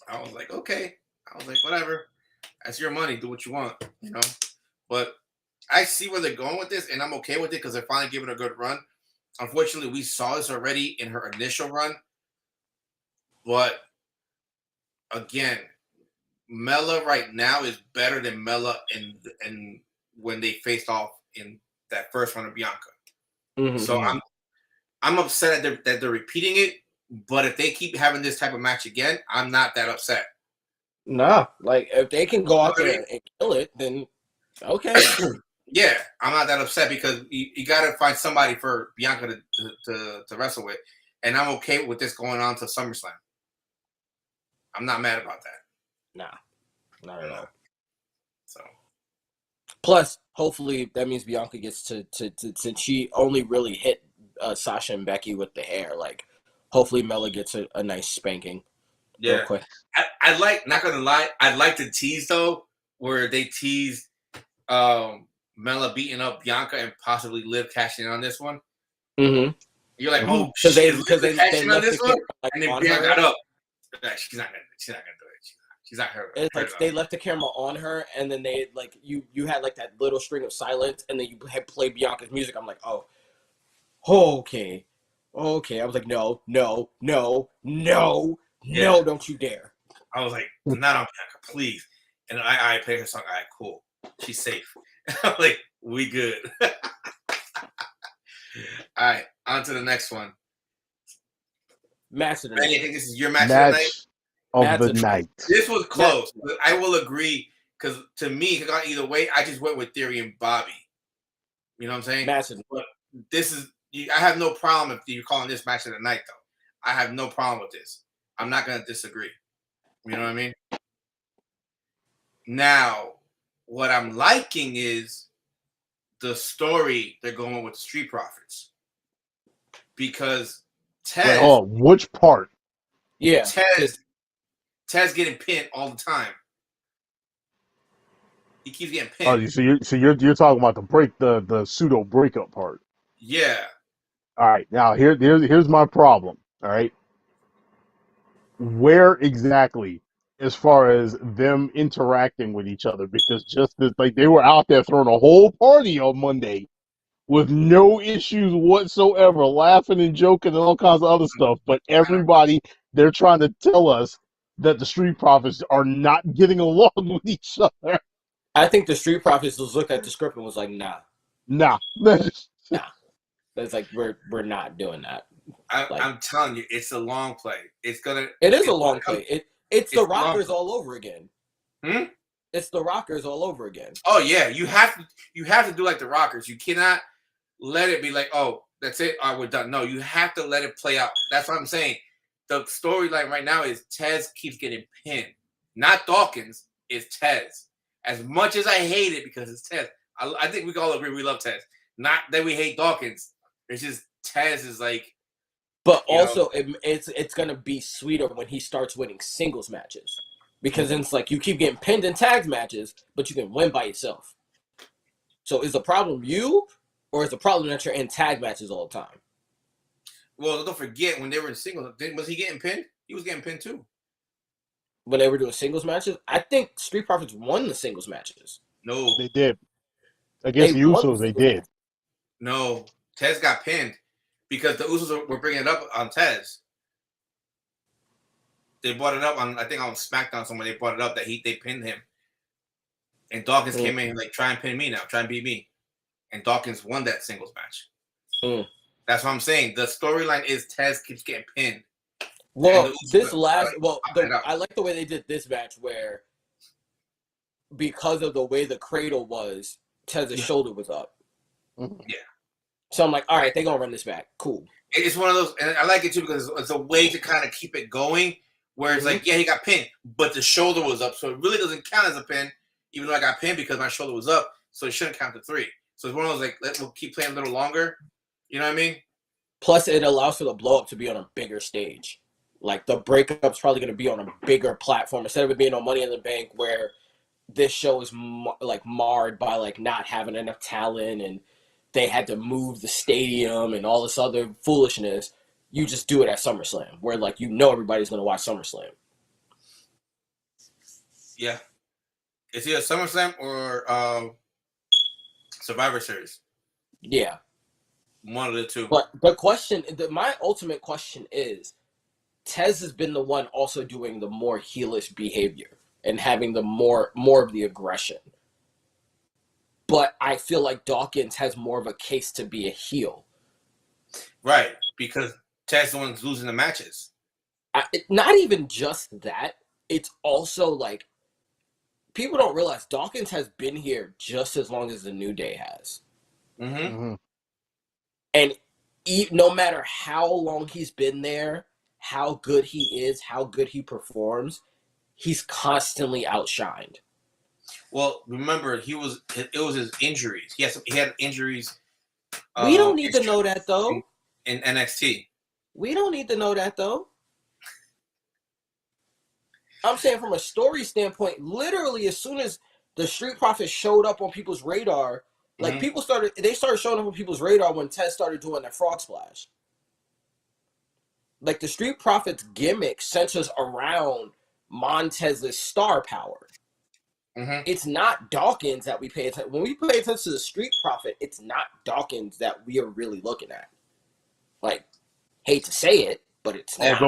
I was like, okay. I was like, whatever. That's your money. Do what you want, you know. But I see where they're going with this, and I'm okay with it because they're finally giving her a good run. Unfortunately, we saw this already in her initial run. But again, Mella right now is better than Mella in when they faced off in that first run of Bianca. Mm-hmm. So I'm upset that they're repeating it. But if they keep having this type of match again, I'm not that upset. Nah, like if they can go out Okay. there and kill it, then okay. Yeah, I'm not that upset because you got to find somebody for Bianca to wrestle with, and I'm okay with this going on to SummerSlam. I'm not mad about that. Nah, not at all. So plus, hopefully, that means Bianca gets to since she only really hit Sasha and Becky with the hair. Like, hopefully, Mella gets a nice spanking. yeah, Real quick. I like. Not gonna lie, I like the tease though, where they teased Mella beating up Bianca and possibly Liv cashing in on this one. Mm-hmm. You're like, oh, Because they cashing on left this the one, camera like, and then on Bianca her. got up. She's not gonna do it. She's not her. It's like they left the camera on her, and then they like you had like that little string of silence, and then you had play Bianca's music. I'm like, oh, okay. I was like, no, don't you dare. I was like, not on Bianca, please. And I played her song. All right, cool. She's safe. I'm like, we good. All right, on to the next one. Match of the Manny, I night. think this is your match of the night. Of the night. This was close, but I will agree because to me, it got either way. I just went with Theory and Bobby. You know what I'm saying? Match of the But this is. I have no problem if you're calling this match of the night, though. I have no problem with this. I'm not going to disagree. You know what I mean? Now, what I'm liking is the story they're going with the Street Profits. Because Wait, hold on. Which part? Yeah. Tez getting pinned all the time. He keeps getting Oh, pinned. you're talking about the pseudo breakup part. Yeah. All right, now here's my problem. All right, where exactly, as far as them interacting with each other, because just as, like, they were out there throwing a whole party on Monday with no issues whatsoever, laughing and joking and all kinds of other stuff, but everybody, they're trying to tell us that the Street Profits are not getting along with each other. I think the Street Profits just looked at the script and was like, nah. Nah. That's like we're not doing that. I'm telling you, it's a long play. It is a long play. It's the Rockers long all over again. Hmm? It's the Rockers all over again. Oh yeah, you have to do like the Rockers. You cannot let it be like, oh, that's it. All right, we're done. No, you have to let it play out. That's what I'm saying. The storyline right now is Tez keeps getting pinned. Not Dawkins, it's Tez. As much as I hate it because it's Tez, I think we can all agree we love Tez. Not that we hate Dawkins. It's just Tez is like. But also, it's gonna be sweeter when he starts winning singles matches, because then it's like you keep getting pinned in tag matches, but you can win by yourself. So is the problem you, or is the problem that you're in tag matches all the time? Well, don't forget when they were in singles, was he getting pinned? He was getting pinned too. When they were doing singles matches, I think Street Profits won the singles matches. No, They did. Against the Usos, they did. No, Tez got pinned because the Usos were bringing it up on Tez. They brought it up on, I think on SmackDown somewhere. They brought it up that they pinned him, and Dawkins came in like, try and pin me now, try and beat me, and Dawkins won that singles match. That's what I'm saying. The storyline is Tez keeps getting pinned. Well, I like the way they did this match where, because of the way the cradle was, Tez's shoulder was up. Yeah. So I'm like, all right, they're gonna run this back. Cool. It's one of those, and I like it too because it's a way to kind of keep it going. Where it's like, yeah, he got pinned, but the shoulder was up, so it really doesn't count as a pin, even though I got pinned because my shoulder was up, so it shouldn't count to 3. So it's one of those like, we'll keep playing a little longer. You know what I mean? Plus, it allows for the blow up to be on a bigger stage. Like the breakup's probably going to be on a bigger platform instead of it being on Money in the Bank, where this show is marred by like not having enough talent and they had to move the stadium and all this other foolishness. You just do it at SummerSlam, where like everybody's going to watch SummerSlam. Yeah, it's either SummerSlam or Survivor Series. Yeah, one of the two. But the question, my ultimate question is, Tez has been the one also doing the more heelish behavior and having the more of the aggression. But I feel like Dawkins has more of a case to be a heel. Right, because Tez's the one who's losing the matches. Not even just that. It's also like, people don't realize Dawkins has been here just as long as the New Day has. And no matter how long he's been there, how good he is, how good he performs, he's constantly outshined. Well, remember, it was his injuries. He had injuries. We don't need to know that, though. In NXT. We don't need to know that, though. I'm saying from a story standpoint, literally as soon as the Street Profits showed up on people's radar, like people started showing up on people's radar when Tez started doing that frog splash. Like the Street Profits gimmick centers around Montez's star power. It's not Dawkins that we pay attention. When we pay attention to the Street Profit, it's not Dawkins that we are really looking at. Like, hate to say it, but it's not.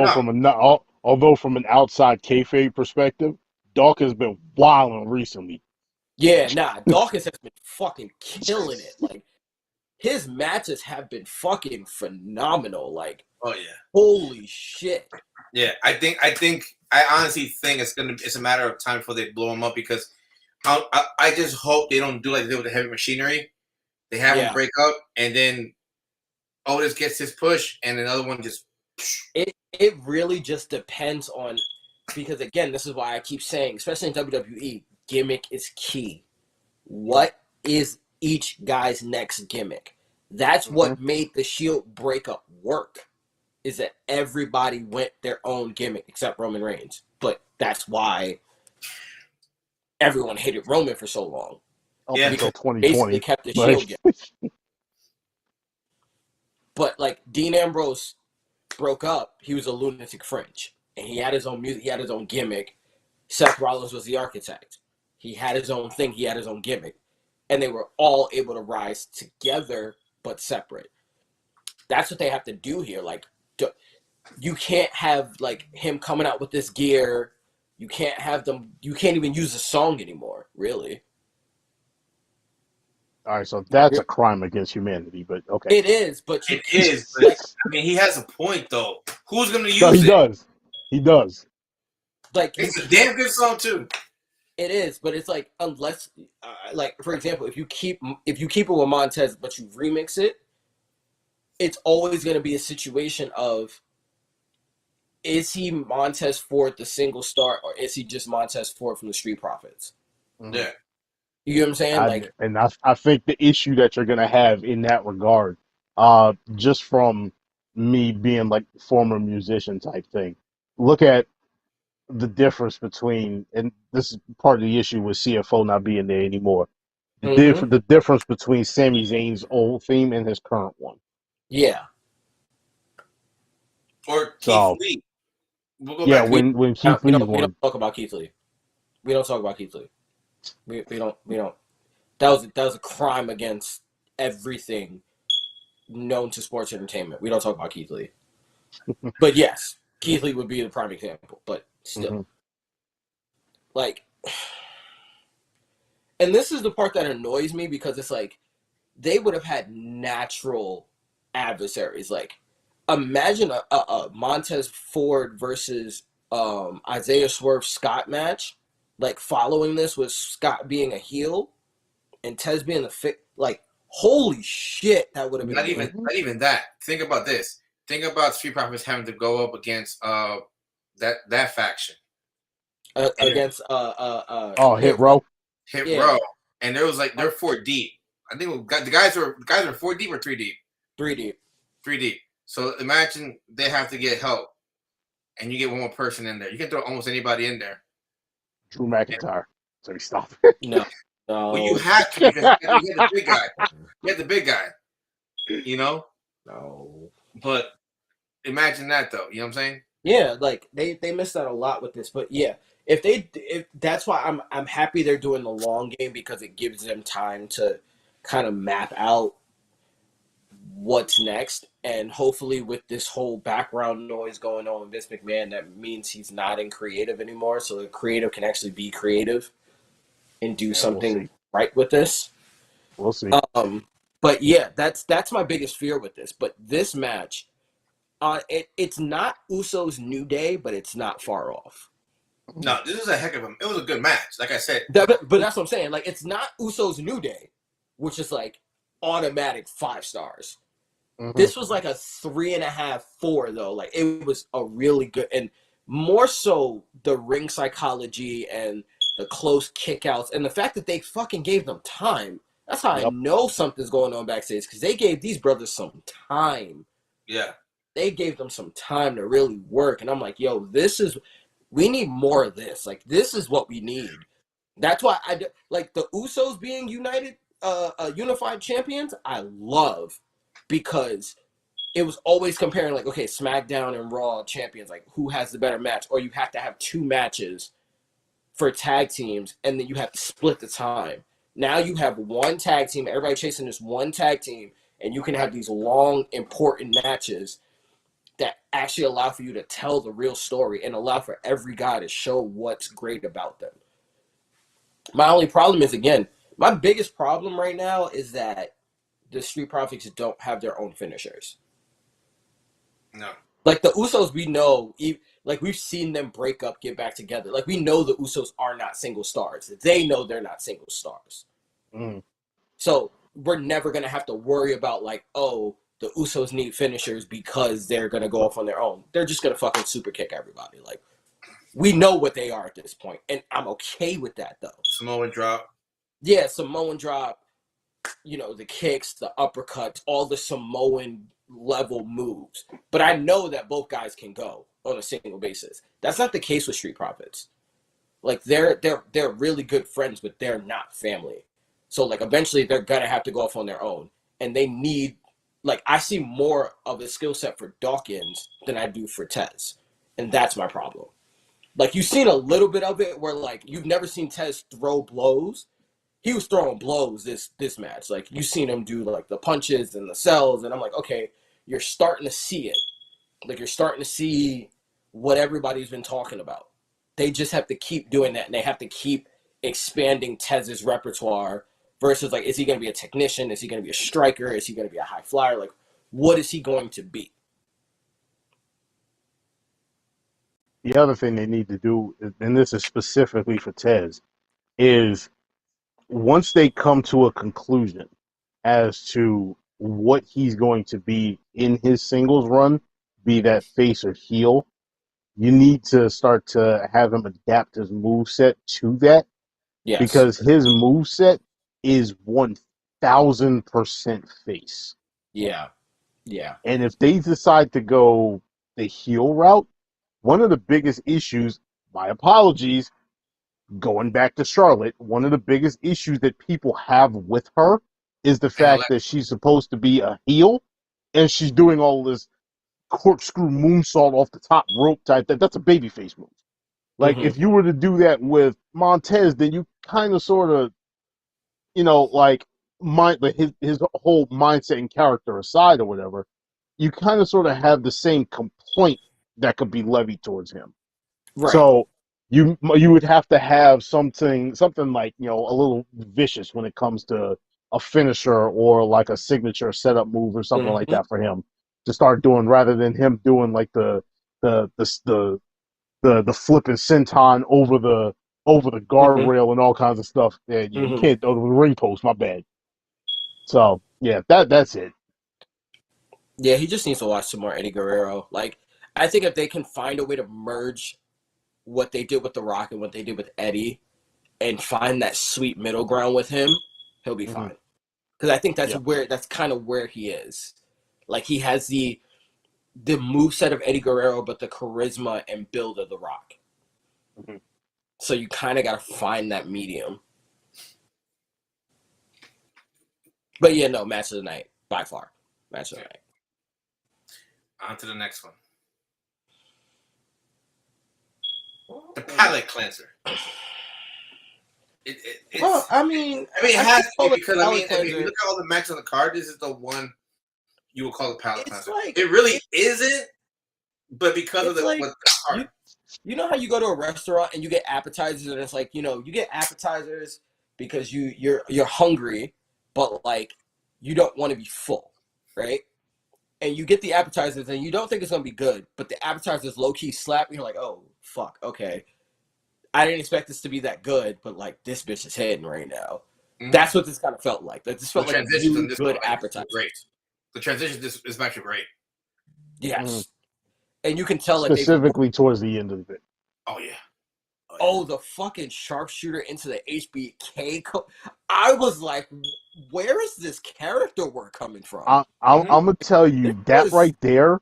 Although from an outside kayfabe perspective, Dawkins been wilding recently. Yeah, Dawkins has been fucking killing it. Like, his matches have been fucking phenomenal. Like, oh yeah, holy shit. Yeah, I honestly think it's a matter of time before they blow him up, because I just hope they don't do like they did with the Heavy Machinery. They have him break up, and then Otis gets his push, and another one just. It really just depends on, because again, this is why I keep saying, especially in WWE, gimmick is key. What is each guy's next gimmick? That's what made the Shield breakup work. is that everybody went their own gimmick except Roman Reigns. But that's why everyone hated Roman for so long. Up Yeah. until Because he basically 2020. kept the But Shield gimmick. But like Dean Ambrose broke up, he was a lunatic fringe. And he had his own music, he had his own gimmick. Seth Rollins was the architect. He had his own thing, he had his own gimmick. And they were all able to rise together but separate. That's what they have to do here. Like, you can't have like him coming out with this gear. You can't have them. You can't even use the song anymore. Really, all right, so that's a crime against humanity. But okay, it is. But It is, but like, I mean, he has a point though. Who's gonna use no, he it? does. He does. like It's a damn good song too. it is. But it's like unless, like for example, if you keep it with Montez, but you remix it, it's always going to be a situation of, is he Montez Ford the single star, or is he just Montez Ford from the Street Profits? Yeah. You know what I'm saying? I think the issue that you're gonna have in that regard, just from me being like former musician type thing, look at the difference between, and this is part of the issue with CFO not being there anymore. The difference between Sami Zayn's old theme and his current one. Yeah. Or Keith So Lee. We'll go yeah, back. when Keith Lee's We one, don't talk about Keith Lee. We don't talk about Keith Lee. We don't. That was a crime against everything known to sports entertainment. We don't talk about Keith Lee. But yes, Keith Lee would be the prime example. But still, like, and this is the part that annoys me, because it's like they would have had natural adversaries. Like, imagine a Montez Ford versus Isaiah Swerve Scott match. Like, following this with Scott being a heel and Tez being the fit. Like, holy shit, that would have been Not even that. Think about this. Think about Street Profits having to go up against that faction against Hit Row. Hit Row, and there was like they're 4 deep. I think the guys are 4 deep or 3 deep. 3 deep. 3 deep. So imagine they have to get help, and you get one more person in there. You can throw almost anybody in there. Drew McIntyre. So he stopped. No. Well, you have to, because you had the big guy. You had the big guy. You know? No. But imagine that though. You know what I'm saying? Yeah, like they missed out a lot with this. But yeah, if that's why I'm happy they're doing the long game, because it gives them time to kind of map out what's next. And hopefully with this whole background noise going on with Vince McMahon, that means he's not in creative anymore. So the creative can actually be creative and do something right with this. We'll see. But yeah, that's my biggest fear with this. But this match, it's not Uso's New Day, but it's not far off. No, this is a heck of a. It was a good match, like I said. But that's what I'm saying. Like, it's not Uso's New Day, which is like automatic 5 stars. This was like a 3.5, 4 though. Like, it was a really good, and more so the ring psychology and the close kickouts and the fact that they fucking gave them time. That's how I know something's going on backstage, because they gave these brothers some time. Yeah. They gave them some time to really work. And I'm like, yo, we need more of this. Like, this is what we need. That's why like the Usos being unified champions, I love, because it was always comparing, like, okay, SmackDown and Raw champions, like, who has the better match? Or you have to have 2 matches for tag teams, and then you have to split the time. Now you have one tag team, everybody chasing this one tag team, and you can have these long, important matches that actually allow for you to tell the real story and allow for every guy to show what's great about them. My only problem is, again, my biggest problem right now is that the Street Profits don't have their own finishers. No. Like, the Usos, we know, like, we've seen them break up, get back together. Like, we know the Usos are not single stars. They know they're not single stars. So we're never going to have to worry about, like, oh, the Usos need finishers because they're going to go off on their own. They're just going to fucking super kick everybody. Like, we know what they are at this point, and I'm okay with that, though. Samoan drop. Yeah, Samoan drop, you know, the kicks, the uppercuts, all the Samoan, level moves. But I know that both guys can go on a single basis. That's not the case with Street Profits. Like they're really good friends, but they're not family. So like eventually they're gonna have to go off on their own, and they need like I see more of a skill set for Dawkins than I do for Tez, and that's my problem. Like you've seen a little bit of it where like you've never seen Tez throw blows. He was throwing blows this match. Like you've seen him do like the punches and the cells, and I'm like, okay, you're starting to see it. Like you're starting to see what everybody's been talking about. They just have to keep doing that, and they have to keep expanding Tez's repertoire versus like, is he going to be a technician? Is he going to be a striker? Is he going to be a high flyer? Like, what is he going to be? The other thing they need to do, and this is specifically for Tez, is once they come to a conclusion as to what he's going to be in his singles run, be that face or heel, you need to start to have him adapt his moveset to that. Yes. Because his moveset is 1,000% face. Yeah. Yeah. And if they decide to go the heel route, one of the biggest issues, my apologies, going back to Charlotte, one of the biggest issues that people have with her is the fact that she's supposed to be a heel and she's doing all this corkscrew moonsault off the top rope type. That's a babyface move. Like, if you were to do that with Montez, then you kind of sort of, like, his whole mindset and character aside or whatever, you kind of sort of have the same complaint that could be levied towards him. Right. So you would have to have something like, a little vicious when it comes to a finisher or like a signature setup move or something like that for him to start doing, rather than him doing like the flipping senton over the guardrail and all kinds of stuff. Yeah, you can't over the ring post. My bad. So yeah, that's it. Yeah, he just needs to watch some more Eddie Guerrero. Like, I think if they can find a way to merge what they did with The Rock and what they did with Eddie, and find that sweet middle ground with him, he'll be fine. Because I think that's kind of where he is. Like, he has the moveset of Eddie Guerrero, but the charisma and build of The Rock. So you kind of got to find that medium. But yeah, no, match of the night, by far. Match of the night. On to the next one. The palate cleanser. Well, I mean, it has to be, because if you look at all the matches on the card, this is the one you would call the palate cleanser. Like, it really isn't, but because of the card. You know how you go to a restaurant and you get appetizers, and it's like, you get appetizers because you're hungry, but like you don't want to be full, right? And you get the appetizers and you don't think it's gonna be good, but the appetizers low key slap, and you're like, oh fuck, okay. I didn't expect this to be that good, but like this bitch is hitting right now. That's what this kind of felt like. This felt like a really good appetizer. Great. The transition is actually great. Yes. And you can tell that specifically towards the end of it. Oh yeah. Oh, the fucking sharpshooter into the HBK. I was like, where is this character work coming from? I'm gonna tell you that right there.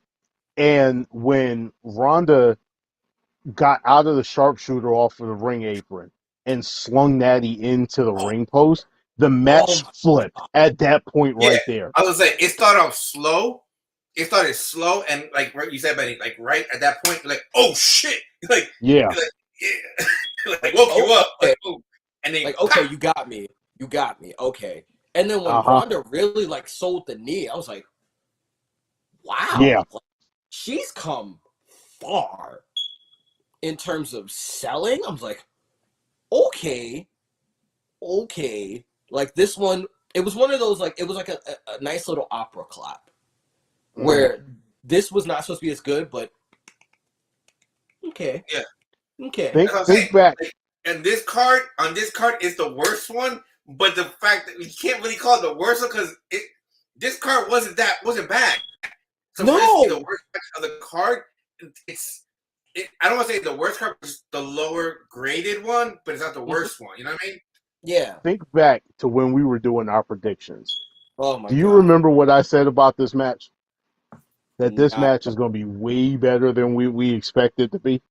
And when Ronda got out of the sharpshooter off of the ring apron and slung Natty into the ring post, the match flipped at that point right there. I was gonna say, it started off slow. It started slow, and like you said, Benny, like right at that point, you're like, oh shit, like yeah, like woke you up, okay. Like, and then like okay, you got me, okay. And then when Ronda really like sold the knee, I was like, wow, yeah, like, she's come far in terms of selling. I was like, okay, like this one, it was one of those, like, it was like a nice little opera clap. Where this was not supposed to be as good, but okay. Yeah. Okay. Think back. And this card is the worst one, but the fact that you can't really call it the worst one because this card wasn't bad. So no. The worst of the card, I don't want to say the worst card, it's the lower graded one, but it's not the worst one. You know what I mean? Yeah. Think back to when we were doing our predictions. Oh my God. Do you remember what I said about this match? that this match is going to be way better than we expect it to be.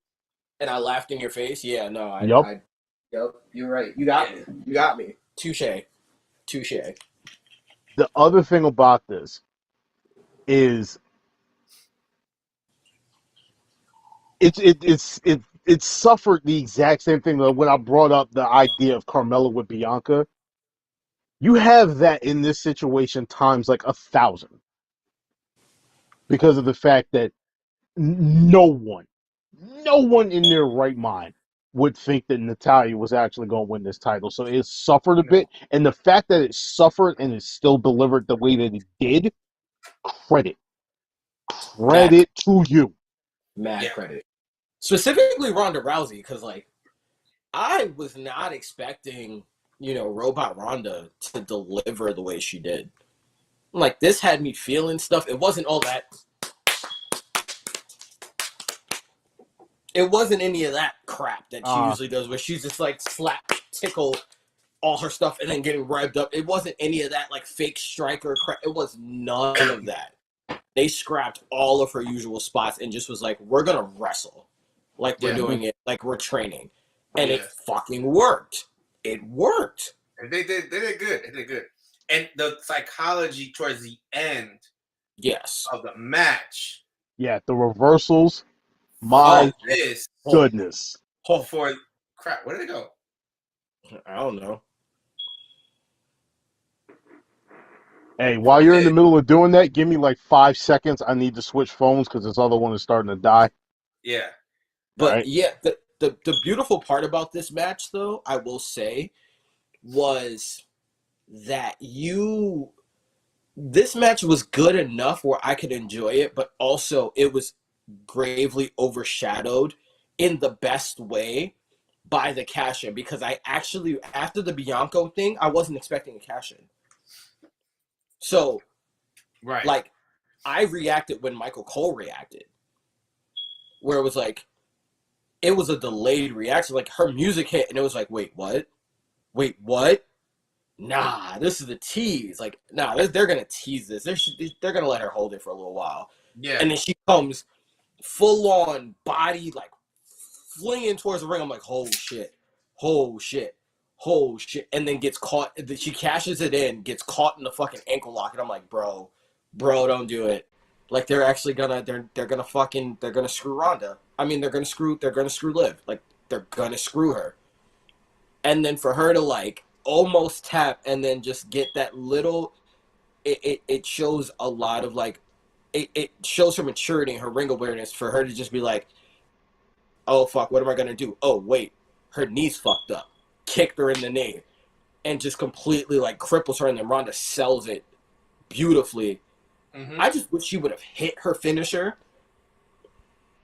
And I laughed in your face. Yeah, no, Yep. Yep, you're right. You got me. You got me. Touche. The other thing about this is it's suffered the exact same thing that when I brought up the idea of Carmella with Bianca. You have that in this situation times like 1,000 because of the fact that no one in their right mind would think that Natalya was actually going to win this title. So it suffered a bit, and the fact that it suffered and it still delivered the way that it did, credit to you. Mad credit. Specifically Ronda Rousey, because like I was not expecting, Robot Ronda to deliver the way she did. Like this had me feeling stuff. It wasn't all that. It wasn't any of that crap that she usually does, where she's just like slap, tickle all her stuff and then getting revved up. It wasn't any of that like fake striker crap. It was none of that. They scrapped all of her usual spots and just was like, we're going to wrestle. Like we're doing it, like we're training. And it fucking worked. It worked. And they did good. They did good. And the psychology towards the end of the match. Yeah, the reversals. My goodness. For crap, where did it go? I don't know. Hey, while you're in the middle of doing that, give me like 5 seconds. I need to switch phones because this other one is starting to die. Yeah. But the beautiful part about this match, though, I will say, was that this match was good enough where I could enjoy it, but also it was gravely overshadowed in the best way by the cash-in, because I actually, after the Bianco thing, I wasn't expecting a cash-in. So, like, I reacted when Michael Cole reacted, where it was like, it was a delayed reaction. Like, her music hit, and it was like, wait, what? Wait, what? Nah, this is the tease. Like, nah, they're going to tease this. They're going to let her hold it for a little while. Yeah. And then she comes full-on body, like, flinging towards the ring. I'm like, oh, shit. And then gets caught. She cashes it in, gets caught in the fucking ankle lock. And I'm like, bro, don't do it. Like, they're actually gonna, they're gonna screw Ronda. I mean, they're gonna screw Liv. Like, they're gonna screw her. And then for her to, like, almost tap and then just get that little, it shows a lot of, like, it shows her maturity and her ring awareness for her to just be like, oh, fuck, what am I going to do? Oh, wait, her knee's fucked up. Kicked her in the knee. And just completely, like, cripples her, and then Ronda sells it beautifully. Mm-hmm. I just wish she would have hit her finisher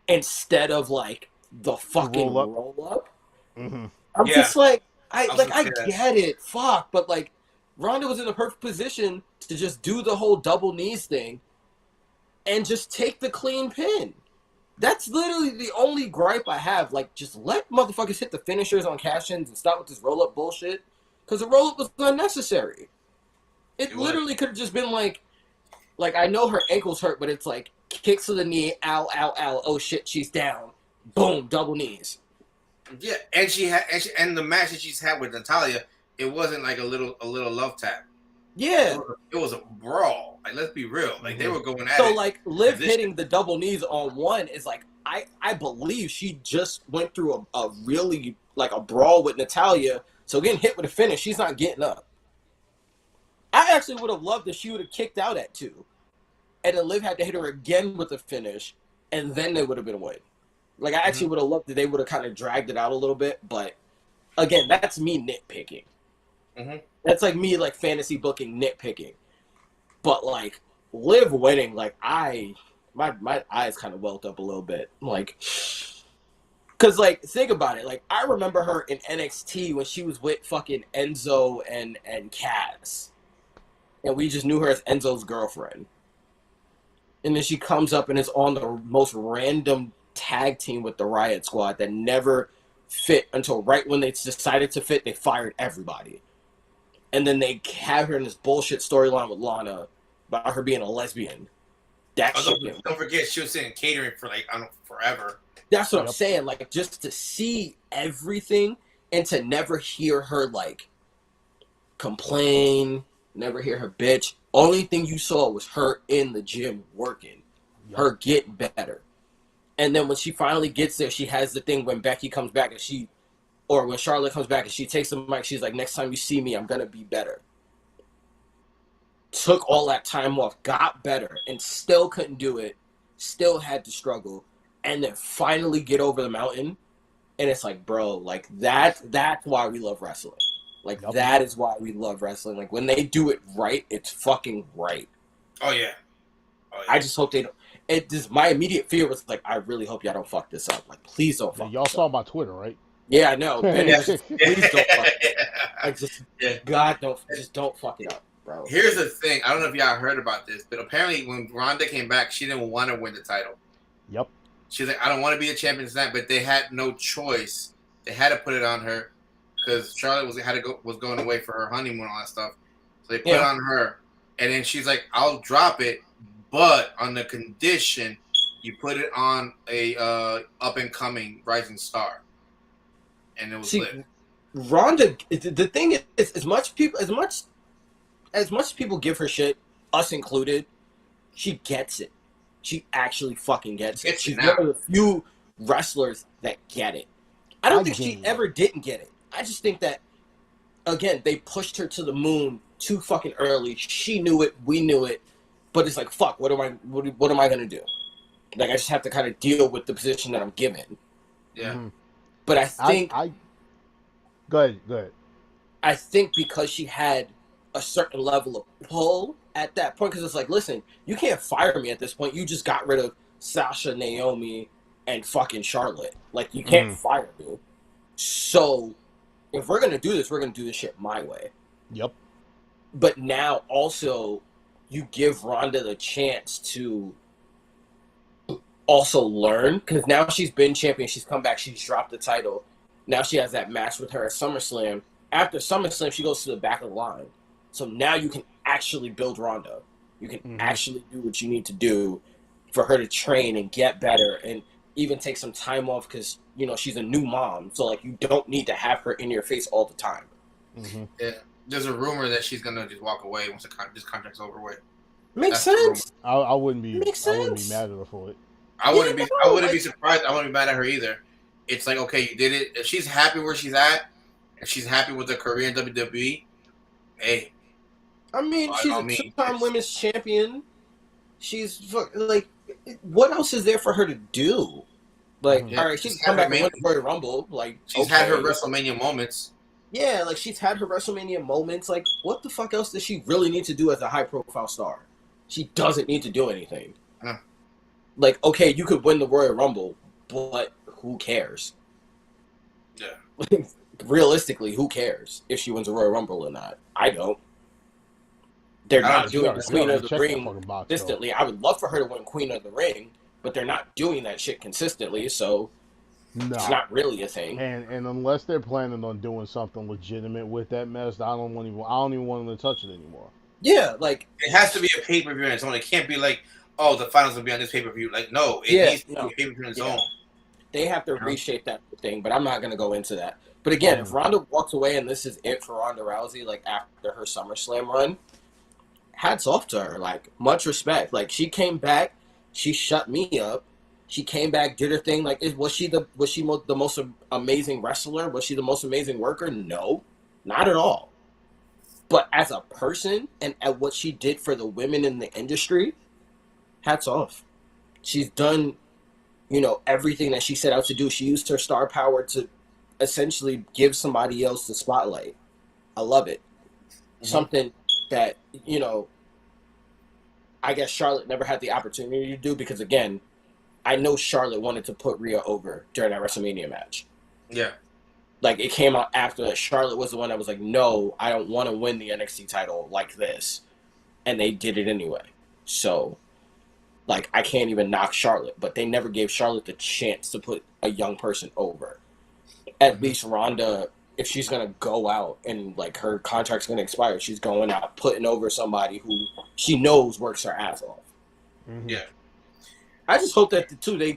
instead of, like, the fucking roll up. Mm-hmm. I'm just like, I get it. Fuck. But, like, Ronda was in the perfect position to just do the whole double knees thing and just take the clean pin. That's literally the only gripe I have. Like, just let motherfuckers hit the finishers on cash-ins and stop with this roll-up bullshit. Because the roll-up was unnecessary. It literally could have just been like, I know her ankle's hurt, but it's like, kicks to the knee, ow, ow, ow, oh shit, she's down. Boom, double knees. Yeah, and the match that she's had with Natalya, it wasn't like a little love tap. Yeah. It was a brawl. Like, let's be real. Like, they were going at it. So, like, Liv hitting the double knees on one is like, I believe she just went through a really, like, a brawl with Natalya. So getting hit with a finish, she's not getting up. I actually would have loved if she would have kicked out at 2. And then Liv had to hit her again with a finish. And then they would have been a win. Like, I actually would have loved that they would have kind of dragged it out a little bit. But, again, that's me nitpicking. Mm-hmm. That's like me, like, fantasy booking nitpicking. But, like, Liv winning, like, my eyes kind of welled up a little bit. Like, because, like, think about it. Like, I remember her in NXT when she was with fucking Enzo and Cass. And we just knew her as Enzo's girlfriend. And then she comes up and is on the most random tag team with the Riot Squad that never fit until right when they decided to fit, they fired everybody. And then they have her in this bullshit storyline with Lana about her being a lesbian. That Oh, shit. don't forget, she was sitting catering for like I don't know, forever. That's what I'm Yep. saying. Like, just to see everything and to never hear her like complain, never hear her bitch. Only thing you saw was her in the gym working, Yep. her getting better. And then when she finally gets there, she has the thing when Becky comes back and she, or when Charlotte comes back and she takes the mic, she's like, next time you see me, I'm going to be better. Took all that time off, got better, and still couldn't do it, still had to struggle, and then finally get over the mountain. And it's like, bro, like that's why we love wrestling. Like, Yep. that is why we love wrestling. Like, when they do it right, it's fucking right. Oh yeah. I just hope they don't. It just, my immediate fear was like, I really hope y'all don't fuck this up. Like, please don't fuck Y'all this saw up. my Twitter, right? Yeah, I know. Ben, Yeah. just, please don't fuck it up. Like, just, Yeah. God, don't fuck it up, bro. Here's the thing. I don't know if y'all heard about this, but apparently when Ronda came back, she didn't want to win the title. Yep. She's like, I don't want to be a champion tonight, but they had no choice. They had to put it on her because Charlotte was going away for her honeymoon and all that stuff. So they put it on her, and then she's like, I'll drop it, but on the condition you put it on a up and coming rising star. And it was lit. Ronda, the thing is, as much people give her shit, us included, she gets it. She actually fucking gets it. She's one of the few wrestlers that get it. I don't think she ever didn't get it. I just think that, again, they pushed her to the moon too fucking early. She knew it. We knew it. But it's like, fuck, what am I going to do? Like, I just have to kind of deal with the position that I'm given. Yeah. Mm-hmm. But I think... Go ahead. I think because she had a certain level of pull at that point, because it's like, listen, you can't fire me at this point. You just got rid of Sasha, Naomi, and fucking Charlotte. Like, you can't fire me. So, if we're going to do this, we're going to do this shit my way. Yep. But now, also, you give Ronda the chance to also learn, because now she's been champion, she's come back, she's dropped the title. Now she has that match with her at SummerSlam. After SummerSlam, she goes to the back of the line. So now you can actually build Ronda. You can actually do what you need to do for her to train and get better and even take some time off because, you know, she's a new mom. So, like, you don't need to have her in your face all the time. Mm-hmm. Yeah. There's a rumor that she's going to just walk away once this contract's over with. Makes sense. I wouldn't be Makes I wouldn't be sense. mad at her for it. I wouldn't be surprised. I wouldn't be mad at her either. It's like, okay, you did it. If she's happy where she's at, if she's happy with her career in WWE, hey. I mean, she's a two-time women's champion. She's like, what else is there for her to do? Like, all right, she's come back and win the Royal Rumble. Like, she's had her WrestleMania moments. Yeah, like she's had her WrestleMania moments. Like, what the fuck else does she really need to do as a high-profile star? She doesn't need to do anything. Like, okay, you could win the Royal Rumble, but who cares? Yeah. Realistically, who cares if she wins a Royal Rumble or not? I don't. They're not doing the Queen of the Ring consistently. I would love for her to win Queen of the Ring, but they're not doing that shit consistently, so it's not really a thing. And unless they're planning on doing something legitimate with that mess, I don't even want them to touch it anymore. Yeah, like it has to be a pay-per-view on its own. It can't be like, oh, the finals will be on this pay-per-view. Like, no, it needs to be a pay-per-view on its own. They have to reshape that thing, but I'm not going to go into that. But again, if Ronda walks away and this is it for Ronda Rousey, like after her SummerSlam run, hats off to her. Like, much respect. Like, she came back, she shut me up. She came back, did her thing. Like, was she the most amazing wrestler? Was she the most amazing worker? No, not at all. But as a person and at what she did for the women in the industry, hats off. She's done, you know, everything that she set out to do. She used her star power to essentially give somebody else the spotlight. I love it. Mm-hmm. Something that, you know, I guess Charlotte never had the opportunity to do because, again, I know Charlotte wanted to put Rhea over during that WrestleMania match. Yeah. Like, it came out after that. Charlotte was the one that was like, no, I don't want to win the NXT title like this. And they did it anyway. So, like, I can't even knock Charlotte. But they never gave Charlotte the chance to put a young person over. At least Ronda, if she's going to go out and, like, her contract's going to expire, she's going out putting over somebody who she knows works her ass off. Mhm. Yeah. I just hope that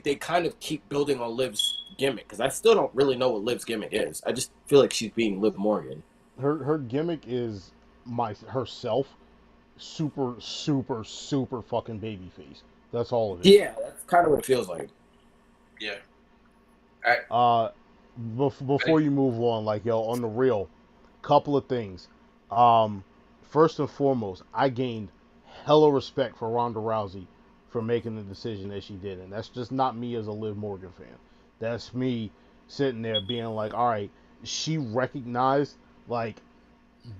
they kind of keep building on Liv's gimmick because I still don't really know what Liv's gimmick is. I just feel like she's being Liv Morgan. Her gimmick is herself, super fucking babyface. That's all it is. Yeah, that's kind of what it feels like. Yeah. All right. Before you move on, like yo, on the real, couple of things. Um, First and foremost, I gained hella respect for Ronda Rousey for making the decision that she did, and that's just not me as a Liv Morgan fan. That's me sitting there being like, all right, she recognized like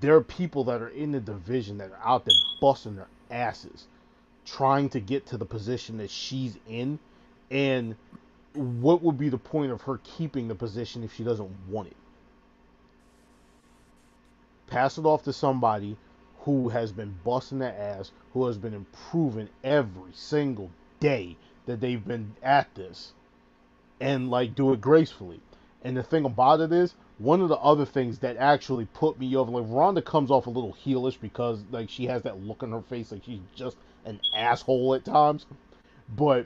there are people that are in the division that are out there busting their asses trying to get to the position that she's in, and what would be the point of her keeping the position if she doesn't want it? Pass it off to somebody who has been busting their ass, who has been improving every single day that they've been at this, and like do it gracefully. And the thing about it is, one of the other things that actually put me over, like Ronda comes off a little heelish because like she has that look on her face, like she's just an asshole at times. But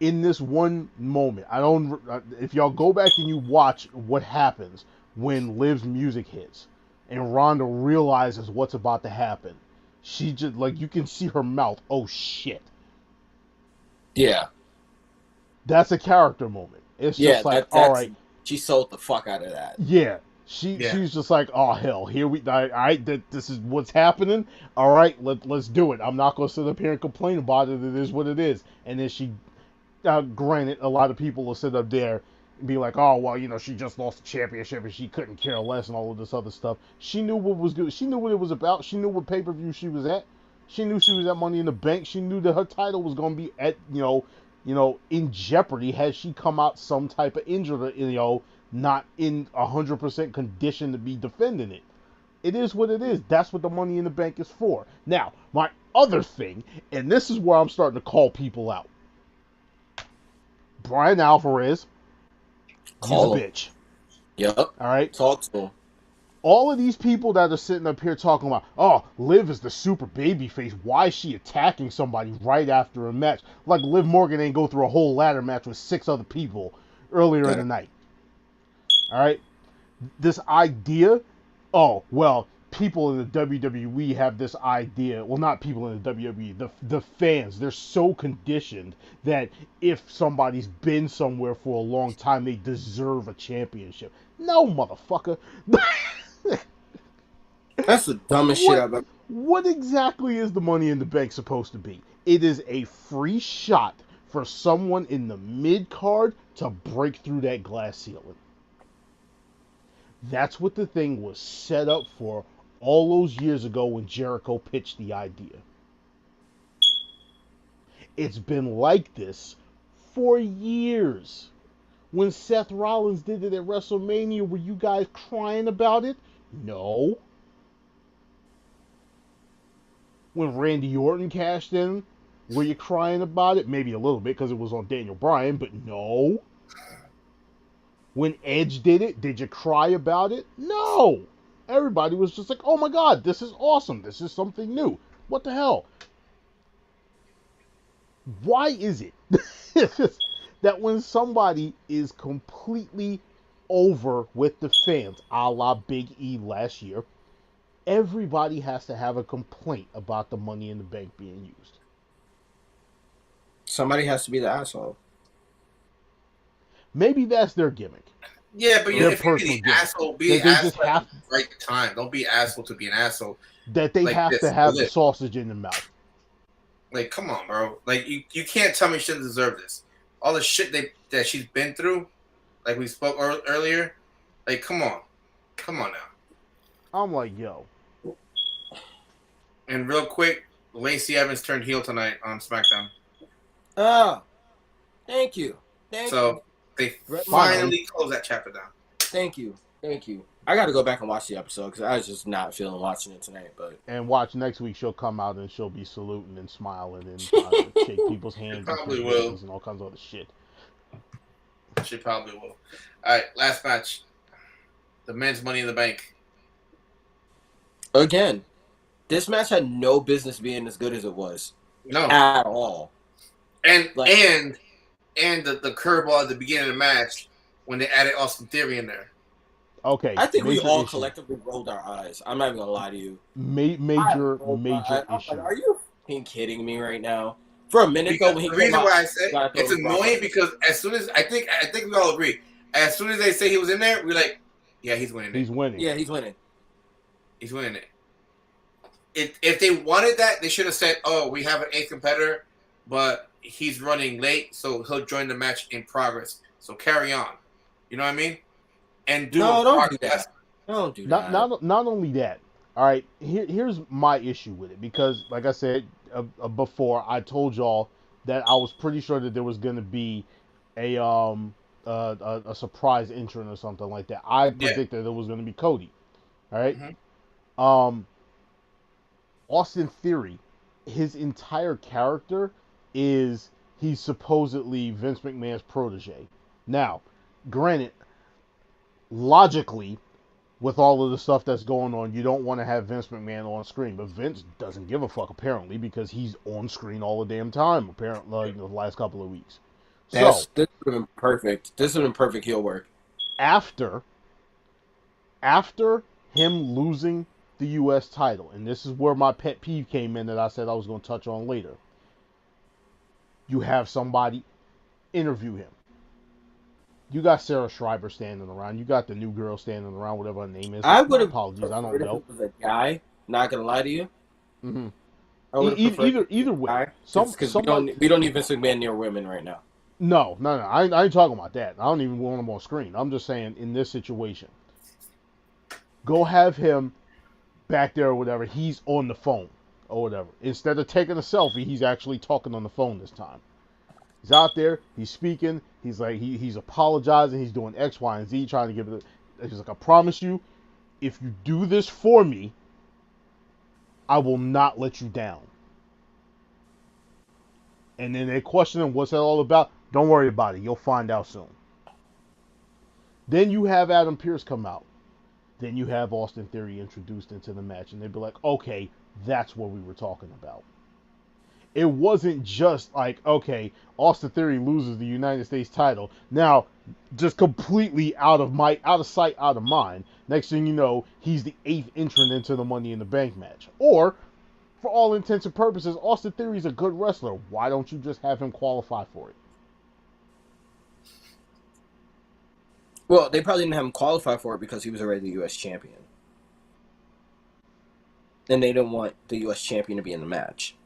in this one moment, I don't. If y'all go back and you watch what happens when Liv's music hits, and Ronda realizes what's about to happen, she just like you can see her mouth. Oh shit! Yeah, That's a character moment. It's yeah, just like, all that's right, she sold the fuck out of that. yeah. Yeah. She's just like, oh hell, here we. All right, this is what's happening. All right, let's do it. I'm not gonna sit up here and complain about it. It is what it is. And then she granted, a lot of people will sit up there and be like, "Oh, well, you know, she just lost the championship and she couldn't care less and all of this other stuff." She knew what was good. She knew what it was about. She knew what pay per view she was at. She knew she was at Money in the Bank. She knew that her title was going to be at in jeopardy had she come out some type of injured, not in 100% condition to be defending it. It is what it is. That's what the Money in the Bank is for. Now, my other thing, and this is where I'm starting to call people out. Brian Alvarez, he's a Call him. bitch. Yep. All right. Talk to him. All of these people that are sitting up here talking about, oh, Liv is the super baby face. Why is she attacking somebody right after a match? Like Liv Morgan ain't go through a whole ladder match with 6 other people earlier in the night. All right. This idea, oh, well, people in the WWE have this idea. Well, not people in the WWE, the fans. They're so conditioned that if somebody's been somewhere for a long time, they deserve a championship. No, motherfucker. That's the dumbest shit I've ever. What exactly is the Money in the Bank supposed to be? It is a free shot for someone in the mid card to break through that glass ceiling. That's what the thing was set up for all those years ago when Jericho pitched the idea. It's been like this for years. When Seth Rollins did it at WrestleMania, were you guys crying about it? No. When Randy Orton cashed in, were you crying about it? Maybe a little bit because it was on Daniel Bryan, but no. When Edge did it, did you cry about it? No. Everybody was just like, oh my god, this is awesome. This is something new. What the hell? Why is it that when somebody is completely over with the fans, a la Big E last year, everybody has to have a complaint about the Money in the Bank being used? Somebody has to be the asshole. Maybe that's their gimmick. Yeah, but Their if you're personal the gimmick. asshole, be That an they asshole just at have the right time. Don't be an asshole to be an asshole. that they Like have this, to have the Liv. sausage in their mouth. Like, come on, bro. Like, you can't tell me she doesn't deserve this. All the shit that she's been through, like we spoke earlier. Like, come on now. I'm like, yo, And real quick, Lacey Evans turned heel tonight on SmackDown. Oh, thank you. Thank you. So they Finally. finally closed that chapter down. Thank you. Thank you. I got to go back and watch the episode because I was just not feeling watching it tonight. But and watch next week. She'll come out and she'll be saluting and smiling and trying to shake people's hands and Probably kiss will. babies and all kinds of other shit. She probably will. All right, last match. The men's Money in the Bank. again, this match had no business being as good as it was No, at all. And Like, the curveball at the beginning of the match when they added Austin Theory in there. Okay, I think we major all issue. collectively rolled our eyes. I'm not even gonna lie to you. Major I'm like, issue. are you fucking kidding me right now? For a minute though, Because when he the came reason out, why I said I thought it it's was Brock annoying Lesnar. because as soon as I think we all agree, as soon as they say he was in there, we're like, yeah, he's winning it. He's winning. Yeah, he's winning. He's winning it. If they wanted that, they should have said, "Oh, we have an eighth competitor, but he's running late, so he'll join the match in progress. So carry on." You know what I mean? And do No, a don't do progress. that. Don't do Not that. not only that. All right, here's my issue with it because, like I said before, I told y'all that I was pretty sure that there was going to be a a surprise entrant or something like that. I Yeah. predicted it was going to be Cody. All right? Mhm. Austin Theory, his entire character is he's supposedly Vince McMahon's protege. Now, granted, logically, with all of the stuff that's going on, you don't want to have Vince McMahon on screen, but Vince doesn't give a fuck apparently because he's on screen all the damn time. Apparently, like the last couple of weeks. This would have been perfect. This would have been perfect heel work. After him losing the U.S. title, and this is where my pet peeve came in that I said I was going to touch on later. You have somebody interview him. You got Sarah Schreiber standing around. You got the new girl standing around, whatever her name is. I would have apologies, I don't preferred if know. it was a guy. Not gonna lie to you. Mm-hmm. I would have preferred Either way, because we don't need Vince McMahon near women right now. No. I ain't talking about that. I don't even want him on screen. I'm just saying in this situation, go have him back there or whatever. He's on the phone or whatever. Instead of taking a selfie, he's actually talking on the phone this time. He's out there. He's speaking. He's like he's apologizing. He's doing X, Y, and Z, trying to give it. He's like, I promise you, if you do this for me, I will not let you down. And then they question him, what's that all about? Don't worry about it. You'll find out soon. Then you have Adam Pearce come out. Then you have Austin Theory introduced into the match. And they'd be like, okay, that's what we were talking about. It wasn't just like, okay, Austin Theory loses the United States title. Now, just completely out of sight, out of mind. Next thing you know, he's the 8th entrant into the Money in the Bank match. Or, for all intents and purposes, Austin Theory's a good wrestler. Why don't you just have him qualify for it? Well, they probably didn't have him qualify for it because he was already the U.S. champion. And they didn't want the U.S. champion to be in the match.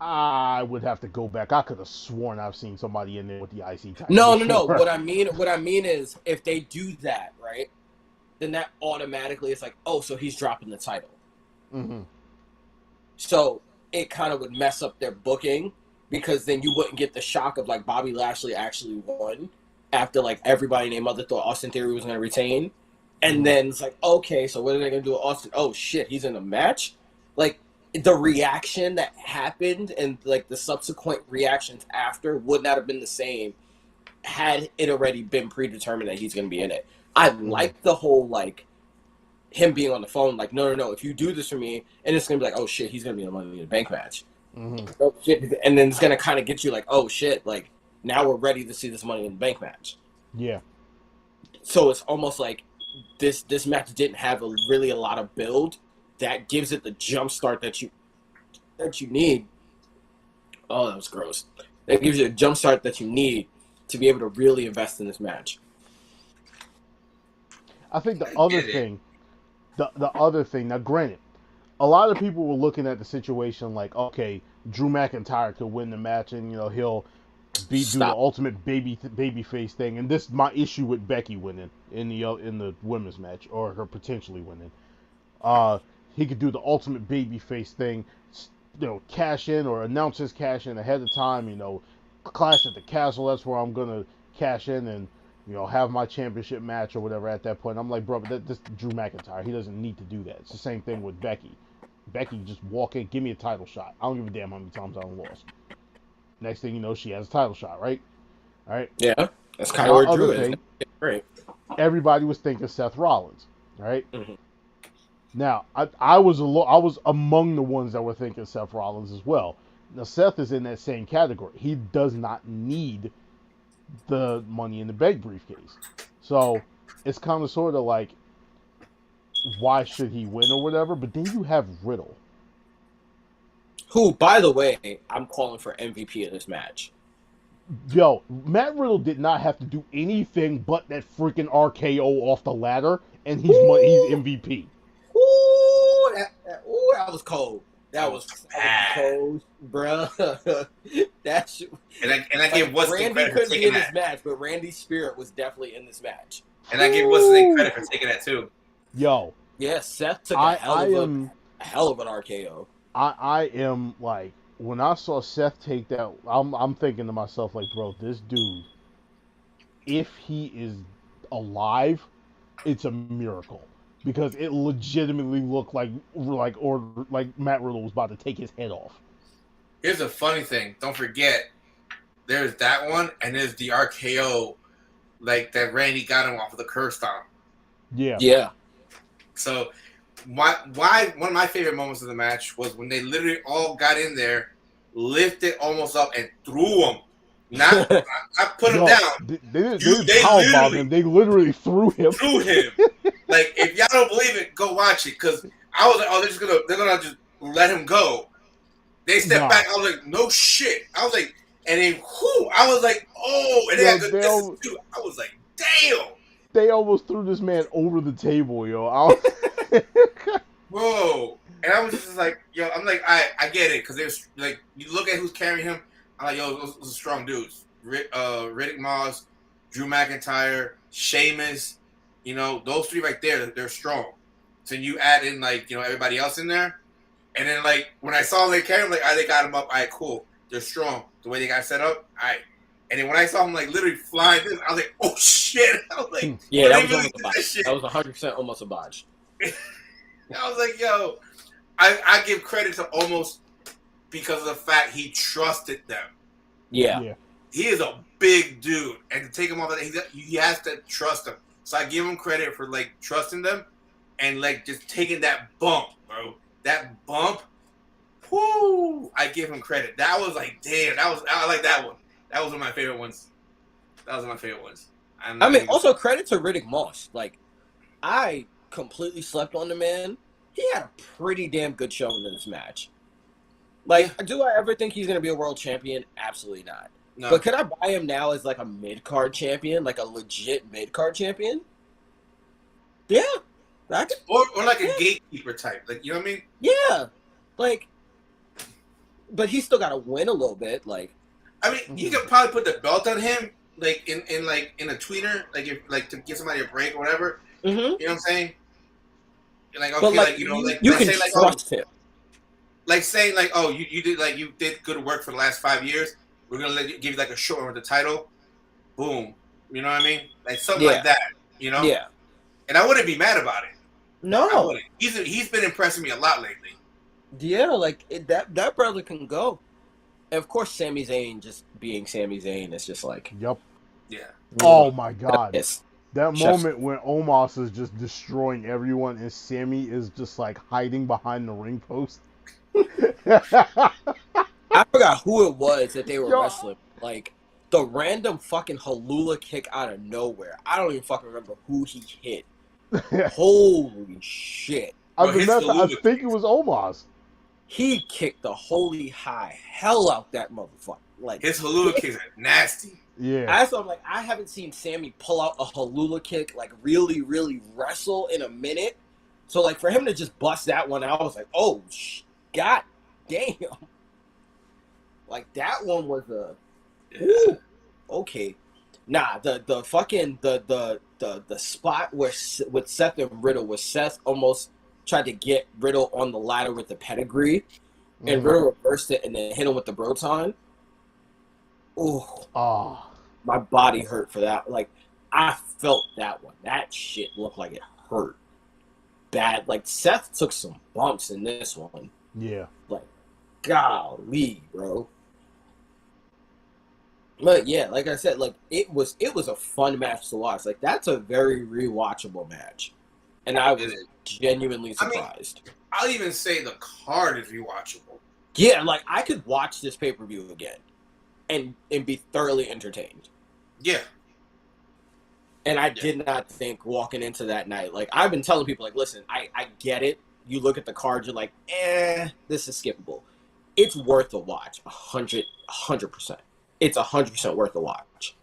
I would have to go back. I could have sworn I've seen somebody in there with the IC title. No. What I mean is, if they do that, right, then that automatically is like, oh, so he's dropping the title. Mm-hmm. So it kind of would mess up their booking because then you wouldn't get the shock of like Bobby Lashley actually won after like everybody named Mother thought Austin Theory was going to retain. And then it's like, okay, so what are they going to do with Austin? Oh, shit, he's in a match? Like, the reaction that happened and like the subsequent reactions after would not have been the same had it already been predetermined that he's going to be in it. I like the whole like him being on the phone like no, if you do this for me, and it's going to be like, oh shit, he's going to be in a Money in the Bank match. Mm-hmm. Oh, shit. And then it's going to kind of get you like, oh shit, like now we're ready to see this Money in the Bank match. Yeah. So it's almost like this match didn't have really a lot of build that gives it the jump start that you need. Oh, that was gross. That gives you a jump start that you need to be able to really invest in this match. I think the other thing, now granted, a lot of people were looking at the situation like, okay, Drew McIntyre could win the match and, you know, he'll do the ultimate baby face thing. And this is my issue with Becky winning in the women's match, or her potentially winning. He could do the ultimate baby face thing, you know, cash in or announce his cash in ahead of time, you know, Clash at the Castle, that's where I'm going to cash in and, you know, have my championship match or whatever at that point. I'm like, bro, this Drew McIntyre. He doesn't need to do that. It's the same thing with Becky. Becky just walk in, give me a title shot. I don't give a damn how many times I lost. Next thing you know, she has a title shot, right? All right? Yeah, that's kind of where Drew is. Right. Everybody was thinking Seth Rollins, all right? Mm-hmm. Now, I was among the ones that were thinking Seth Rollins as well. Now Seth is in that same category. He does not need the Money in the Bank briefcase. So it's kind of sort of like, why should he win or whatever? But then you have Riddle. Who, by the way, I'm calling for MVP of this match. Yo, Matt Riddle did not have to do anything but that freaking RKO off the ladder, and he's MVP. Ooh, that was cold. That was bad. cold, bro. That shit. And I give What's Randy credit for couldn't be taking in this that. match, but Randy's spirit was definitely in this match. And I give What's credit for taking that too. Yo, Yeah, Seth took a hell of an RKO. I am like, when I saw Seth take that, I'm thinking to myself like, bro, this dude, if he is alive, it's a miracle, because it legitimately looked like Matt Riddle was about to take his head off. Here's a funny thing. Don't forget, there's that one, and there's the RKO, like that Randy got him off of the curb stomp. Yeah. So, why one of my favorite moments of the match was when they literally all got in there, lifted almost up, and threw him. Not I put him down. They didn't powerbomb him. They literally threw him. Like, if y'all don't believe it, go watch it. Because I was like, oh, they're gonna just let him go. They stepped back. I was like, no shit. I was like, and then I was like, oh, and they had good distance too. I was like, damn. They almost threw this man over the table, yo. Whoa. And I was just like, yo, I'm like, I get it. Because there's, like, you look at who's carrying him. I'm like, yo, those are strong dudes. Riddick Moss, Drew McIntyre, Sheamus. You know, those three right there, they're strong. So you add in, like, you know, everybody else in there. And then, like, when I saw them they carry him, like, they got him up. All right, cool. They're strong. The way they got set up, all right. And then when I saw him, like, literally flying, I was like, oh, shit. I was like, yeah, that was almost a botch. That was 100% almost a botch. I was like, yo, I give credit to almost because of the fact he trusted them. Yeah. He is a big dude. And to take him off of that, he has to trust them. So I give him credit for, like, trusting them and, like, just taking that bump, bro. That bump, whoo, I give him credit. That was like, damn, I like that one. That was one of my favorite ones. I mean, also credit to Riddick Moss. Like, I completely slept on the man. He had a pretty damn good showing in this match. Like, do I ever think he's going to be a world champion? Absolutely not. No. But could I buy him now as, like, a mid-card champion? Like, a legit mid-card champion? Yeah. Or like a gatekeeper type. Like, you know what I mean? Yeah. Like, but he's still got to win a little bit. Like, I mean, you could probably put the belt on him, like, in a tweeter, like to give somebody a break or whatever. Mm-hmm. You know what I'm saying? Like, okay, but, like, you know, like, you can say, like, trust him. Like saying, like, oh, you did good work for the last 5 years. We're gonna give you like a short one with the title. Boom. You know what I mean? Like something like that. You know? Yeah. And I wouldn't be mad about it. No. He's been impressing me a lot lately. Yeah, like that brother can go. And of course, Sami Zayn just being Sami Zayn is just like. Yep. Yeah. Oh my God. That Chef's moment when Omos is just destroying everyone and Sami is just like hiding behind the ring post. I forgot who it was that they were wrestling. Like the random fucking Halula kick out of nowhere. I don't even fucking remember who he hit. Holy shit. I think it was Omos. He kicked the holy high hell out that motherfucker. Like his Halula kicks are nasty. Yeah. I'm like, I haven't seen Sami pull out a Halula kick, like really, really wrestle in a minute. So like for him to just bust that one, I was like, oh, god damn. Like that one was woo, okay. Nah, the fucking the spot with Seth and Riddle was Seth almost tried to get Riddle on the ladder with the pedigree, and Riddle reversed it and then hit him with the Broton. Oh, my body hurt for that. Like I felt that one. That shit looked like it hurt bad. Like Seth took some bumps in this one. Yeah. Like, golly, bro. But yeah, like I said, like it was a fun match to watch. Like that's a very rewatchable match, and I was genuinely surprised. I mean, I'll even say the card is rewatchable. Yeah, like I could watch this pay-per-view again and be thoroughly entertained. Yeah. And I Yeah. did not think walking into that night, like I've been telling people, like, listen, I get it. You look at the card, you're like, this is skippable. It's worth a watch, 100%. It's 100% worth a watch.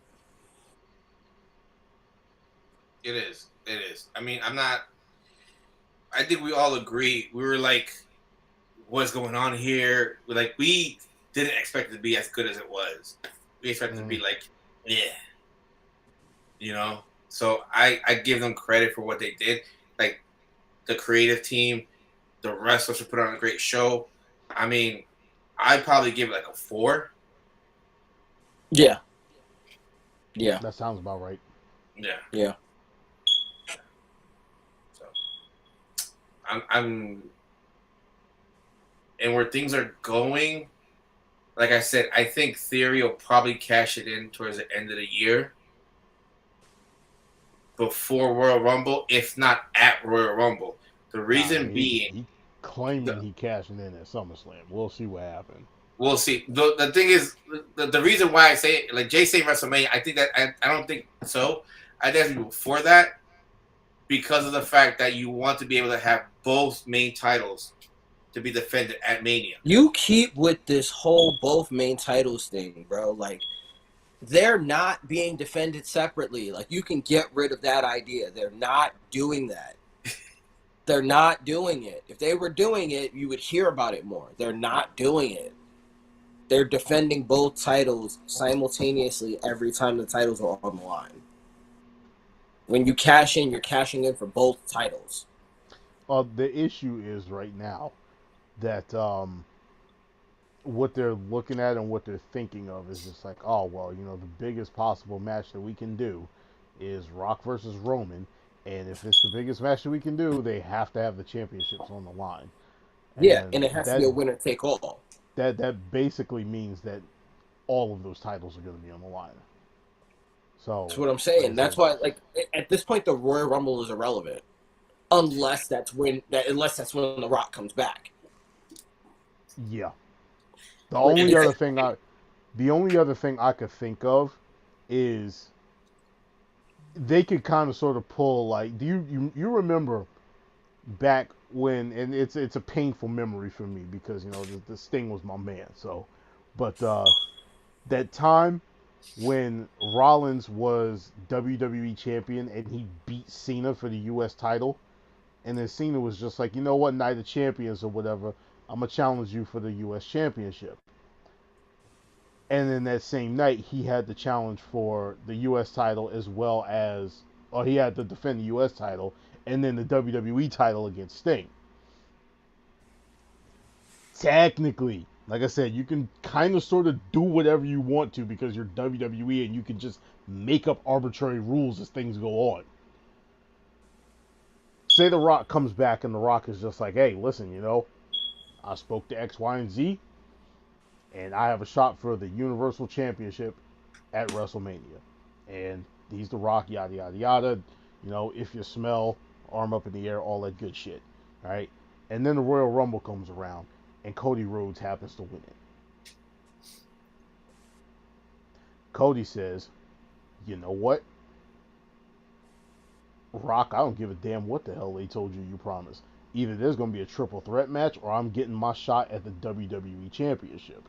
It is. It is. I mean, I'm not. I think we all agree. We were like, what's going on here? We didn't expect it to be as good as it was. We expected it to be like, yeah. You know? So I give them credit for what they did. Like, the creative team, the wrestlers who put on a great show. I mean, I'd probably give it like a 4. Yeah. Yeah. That sounds about right. Yeah. Yeah. So I'm and where things are going, like I said, I think Theory will probably cash it in towards the end of the year before Royal Rumble, if not at Royal Rumble. The reason being, He claiming he cashing in at SummerSlam. We'll see what happens. we'll see. The thing is, the reason why I say it, like Jay saying WrestleMania, I think that I don't think so. I think it's before that because of the fact that you want to be able to have both main titles to be defended at Mania. You keep with this whole both main titles thing, bro. Like, they're not being defended separately. Like, you can get rid of that idea. They're not doing that. They're not doing it. If they were doing it, you would hear about it more. They're not doing it. They're defending both titles simultaneously every time the titles are on the line. When you cash in, you're cashing in for both titles. The issue is right now that what they're looking at and what they're thinking of is just like, oh, well, you know, the biggest possible match that we can do is Rock versus Roman. And if it's the biggest match that we can do, they have to have the championships on the line. Yeah, and it has to be a winner take all. That basically means that all of those titles are going to be on the line. So that's what I'm saying. That's why, like, at this point, the Royal Rumble is irrelevant, unless that's when The Rock comes back. Yeah. The only other thing I could think of is they could kind of sort of pull, like, do you remember back when, and it's a painful memory for me because, you know, the Sting was my man. So, but that time when Rollins was WWE champion and he beat Cena for the U.S. title, and then Cena was just like, you know what, Night of Champions or whatever, I'm gonna challenge you for the U.S. championship. And then that same night, he had the challenge for the U.S. title as well as, or he had to defend the U.S. title and then the WWE title against Sting. Technically, like I said, you can kind of sort of do whatever you want to because you're WWE and you can just make up arbitrary rules as things go on. Say The Rock comes back and The Rock is just like, hey, listen, you know, I spoke to X, Y, and Z, and I have a shot for the Universal Championship at WrestleMania. And he's The Rock, yada, yada, yada. You know, if you smell, arm up in the air, all that good shit. All right? And then the Royal Rumble comes around, and Cody Rhodes happens to win it. Cody says, you know what? Rock, I don't give a damn what the hell they told you promised. Either there's going to be a triple threat match or I'm getting my shot at the WWE Championship.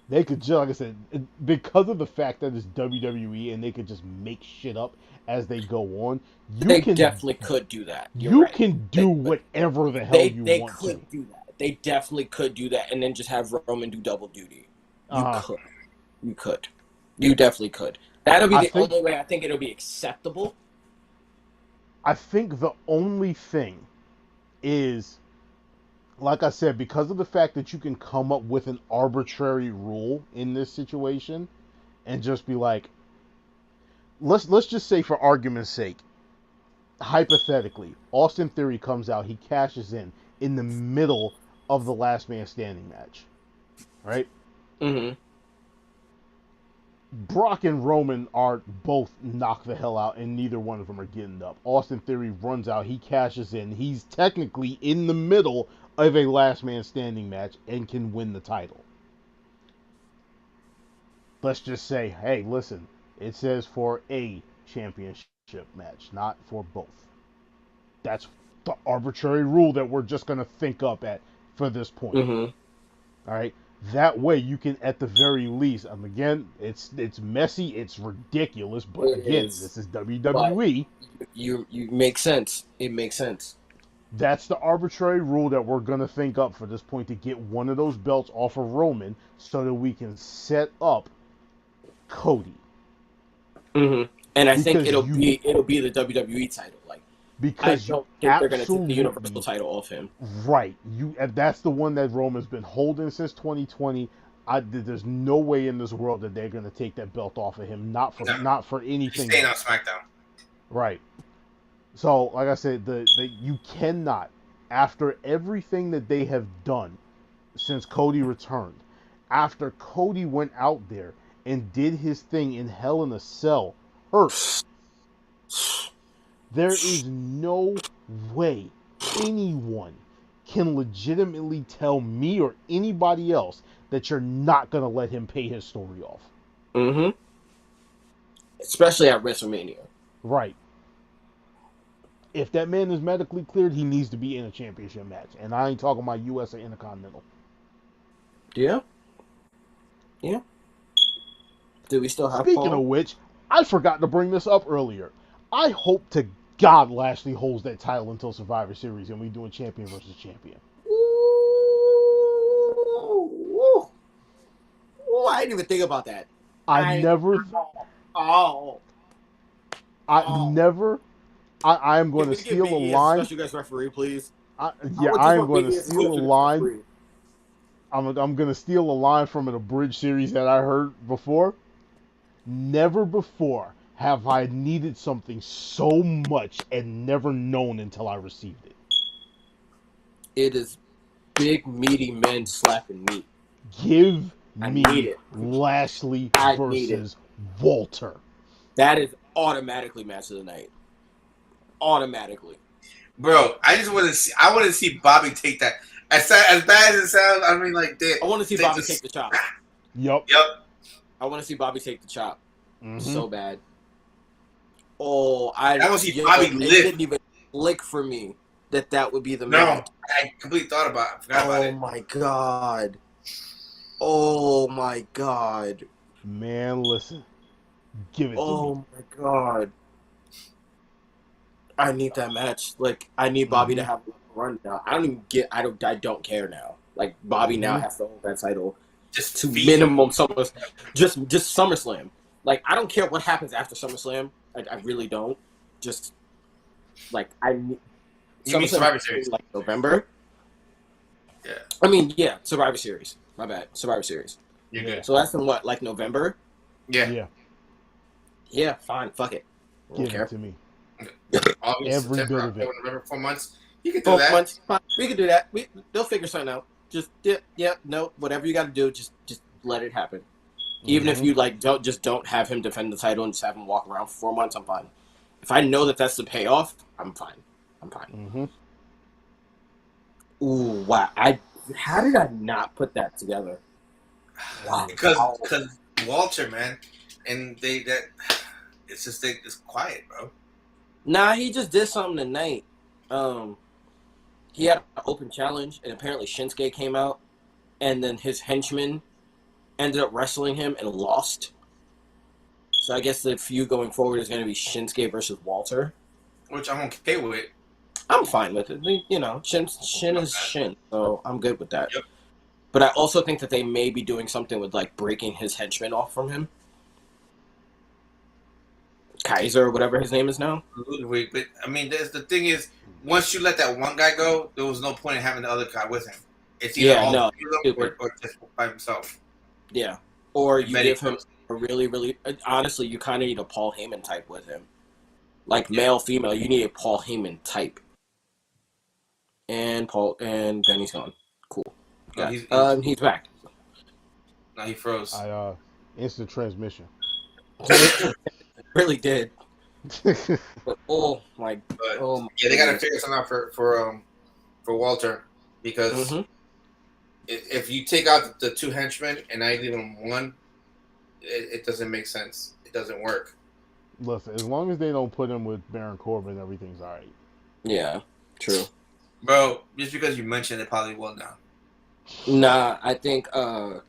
They could just, like I said, because of the fact that it's WWE and they could just make shit up as they go on, They definitely could do that. You can do whatever the hell you want to. They could do that. They definitely could do that and then just have Roman do double duty. You could. You definitely could. That'll be the only way I think it'll be acceptable. I think the only thing is, like I said, because of the fact that you can come up with an arbitrary rule in this situation and just be like, let's just say for argument's sake, hypothetically, Austin Theory comes out, he cashes in the middle of the last man standing match. Right? Mm-hmm. Brock and Roman are both knocked the hell out, and neither one of them are getting up. Austin Theory runs out, he cashes in. He's technically in the middle of a last man standing match and can win the title. Let's just say, hey, listen, it says for a championship match, not for both. That's the arbitrary rule that we're just going to think up at for this point. Mm-hmm. All right. That way, you can, at the very least, again, it's messy, it's ridiculous, but again, this is WWE. You make sense. It makes sense. That's the arbitrary rule that we're gonna think up for this point to get one of those belts off of Roman, so that we can set up Cody. Mm-hmm. And I think Because it'll be the WWE title. Like, because I don't think they're gonna take the Universal title off him. Right. That's the one that Roman's been holding since 2020. There's no way in this world that they're gonna take that belt off of him. Not for anything. He's staying on SmackDown. Right. So, like I said, you cannot, after everything that they have done since Cody returned, after Cody went out there and did his thing in Hell in a Cell, hurt. There is no way anyone can legitimately tell me or anybody else that you're not going to let him pay his story off. Mm-hmm. Especially at WrestleMania. Right. If that man is medically cleared, he needs to be in a championship match. And I ain't talking about US or Intercontinental. Yeah. Yeah. Do we still have Speaking of which, I forgot to bring this up earlier. I hope to God Lashley holds that title until Survivor Series and we doing champion versus champion. Ooh, I didn't even think about that. I am going to steal a line. Special guest referee, please. I am going to steal a line. I'm going to steal a line from an abridged series that I heard before. Never before have I needed something so much and never known until I received it. It is big, meaty men slapping meat. Give me Lashley versus Walter. That is automatically match of the night. Automatically. Bro, I want to see Bobby take that. As bad as it sounds, I mean, like, I want to see Bobby take the chop. Yep. I want to see Bobby take the chop. Mm-hmm. So bad. Oh, I want to see Bobby lift. It didn't even click for me that would be the match. No, I completely thought about it. Forgot about it. Oh my god. Man, listen. Give it to me. Oh my god. I need that match. Like, I need Bobby to have a run now. I don't care now. Like, Bobby now has to hold that title just to minimum SummerSlam. Just SummerSlam. Like, I don't care what happens after SummerSlam. I really don't. Just, like, I need... You mean Survivor Series? Like, November? Yeah. I mean, yeah, Survivor Series. My bad. Survivor Series. You're good. So that's in what, like November? Yeah. Yeah, fine. Fuck it. Give it to me. August, Every September, bit of it. October, November, 4 months. You can do that. 4 months. Fine. We can do that. They'll figure something out. Just, no, whatever you got to do, just let it happen. Even if you don't have him defend the title and just have him walk around for 4 months, I'm fine. If I know that that's the payoff, I'm fine. Mm-hmm. Ooh, wow! How did I not put that together? Wow. Because Walter, man, and it's just it's quiet, bro. Nah, he just did something tonight. He had an open challenge, and apparently Shinsuke came out, and then his henchman ended up wrestling him and lost. So I guess the feud going forward is going to be Shinsuke versus Walter. Which I'm okay with. I'm fine with it. You know, Shin is Shin, so I'm good with that. Yep. But I also think that they may be doing something with, like, breaking his henchman off from him. Kaiser, or whatever his name is now. But, I mean, the thing is, once you let that one guy go, there was no point in having the other guy with him. It's either or just by himself. Yeah. Or you give him a really, really... Honestly, you kind of need a Paul Heyman type with him. Like, male, female, you need a Paul Heyman type. And Benny's gone. Cool. No, he's back. No, he froze. Instant transmission. Really did. But, oh my. Yeah, they got to figure something out for Walter. because Mm-hmm. if you take out the two henchmen and I leave them one, it doesn't make sense. It doesn't work. Listen, as long as they don't put him with Baron Corbin, everything's all right. Yeah, true. Bro, just because you mentioned it probably will now. Nah, I think I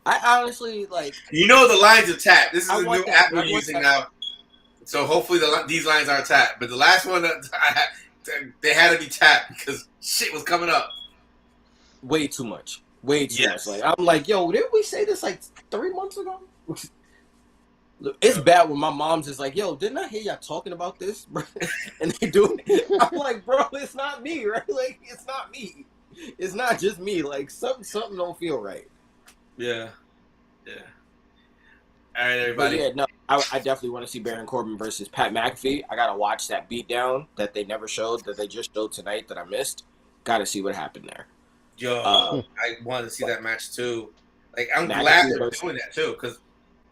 honestly like. You know the lines are tapped. This is I a want new that. app we're I want using that. now. So hopefully these lines aren't tapped. But the last one, they had to be tapped because shit was coming up. Way too much. Way too Yes. much. Like I'm like, yo, didn't we say this like 3 months ago? It's bad when my mom's just like, yo, didn't I hear y'all talking about this? And they doing it. I'm like, bro, it's not me, right? Like, it's not me. It's not just me. Like, something don't feel right. Yeah. Yeah. All right, But everybody. yeah, no, I definitely want to see Baron Corbin versus Pat McAfee. I gotta watch that beatdown that they never showed, that they just showed tonight that I missed. Gotta see what happened there. Yo, Uh, I wanted to see that match too. Like, I'm glad McAfee they're versus doing that too, because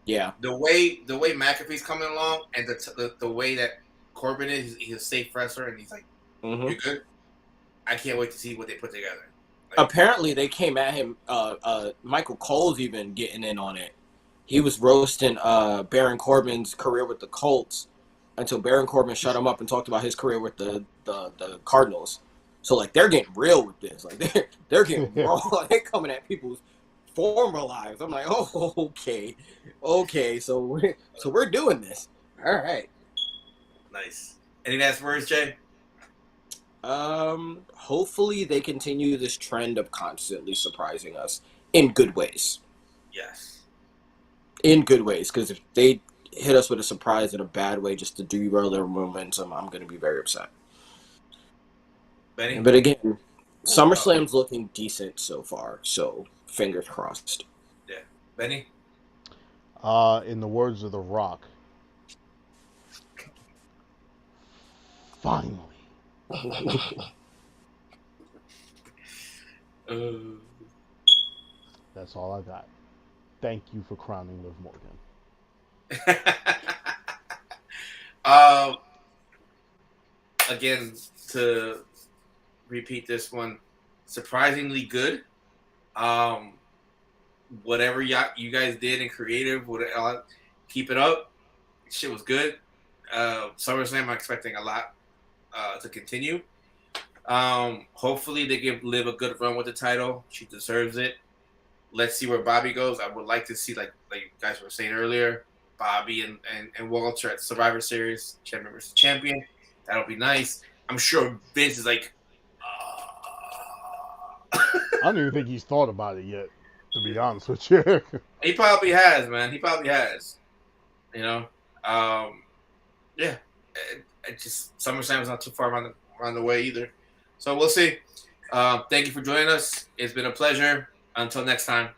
yeah. the way McAfee's coming along and the way that Corbin is, he's a safe wrestler and he's like, Mm-hmm. you're good. I can't wait to see what they put together. Like, Apparently, they came at him. Michael Cole's even getting in on it. He was roasting Baron Corbin's career with the Colts until Baron Corbin shut him up and talked about his career with the Cardinals. So like they're getting real with this. Like they're getting raw. They're coming at people's former lives. I'm like, oh, okay. So we're doing this. All right. nice. Any last words, Jay? Hopefully they continue this trend of constantly surprising us in good ways. Yes. In good ways, because if they hit us with a surprise in a bad way just to derail their momentum, I'm going to be very upset. Benny? But again, SummerSlam's looking decent so far, so fingers crossed. Yeah. Benny? In the words of The Rock, finally. That's all I got. Thank you for crowning Liv Morgan. Again, to repeat this one, surprisingly good. Whatever you guys did in creative, keep it up. Shit was good. SummerSlam, I'm expecting a lot to continue. Hopefully they give Liv a good run with the title. She deserves it. Let's see where Bobby goes. I would like to see, like you guys were saying earlier, Bobby and Walter at Survivor Series, champion versus champion. That'll be nice. I'm sure Vince is like, I don't even think he's thought about it yet, to be honest with you. He probably has, man. He probably has. You know, yeah. It just SummerSlam is not too far around the way either. So we'll see. Thank you for joining us. It's been a pleasure. Until next time.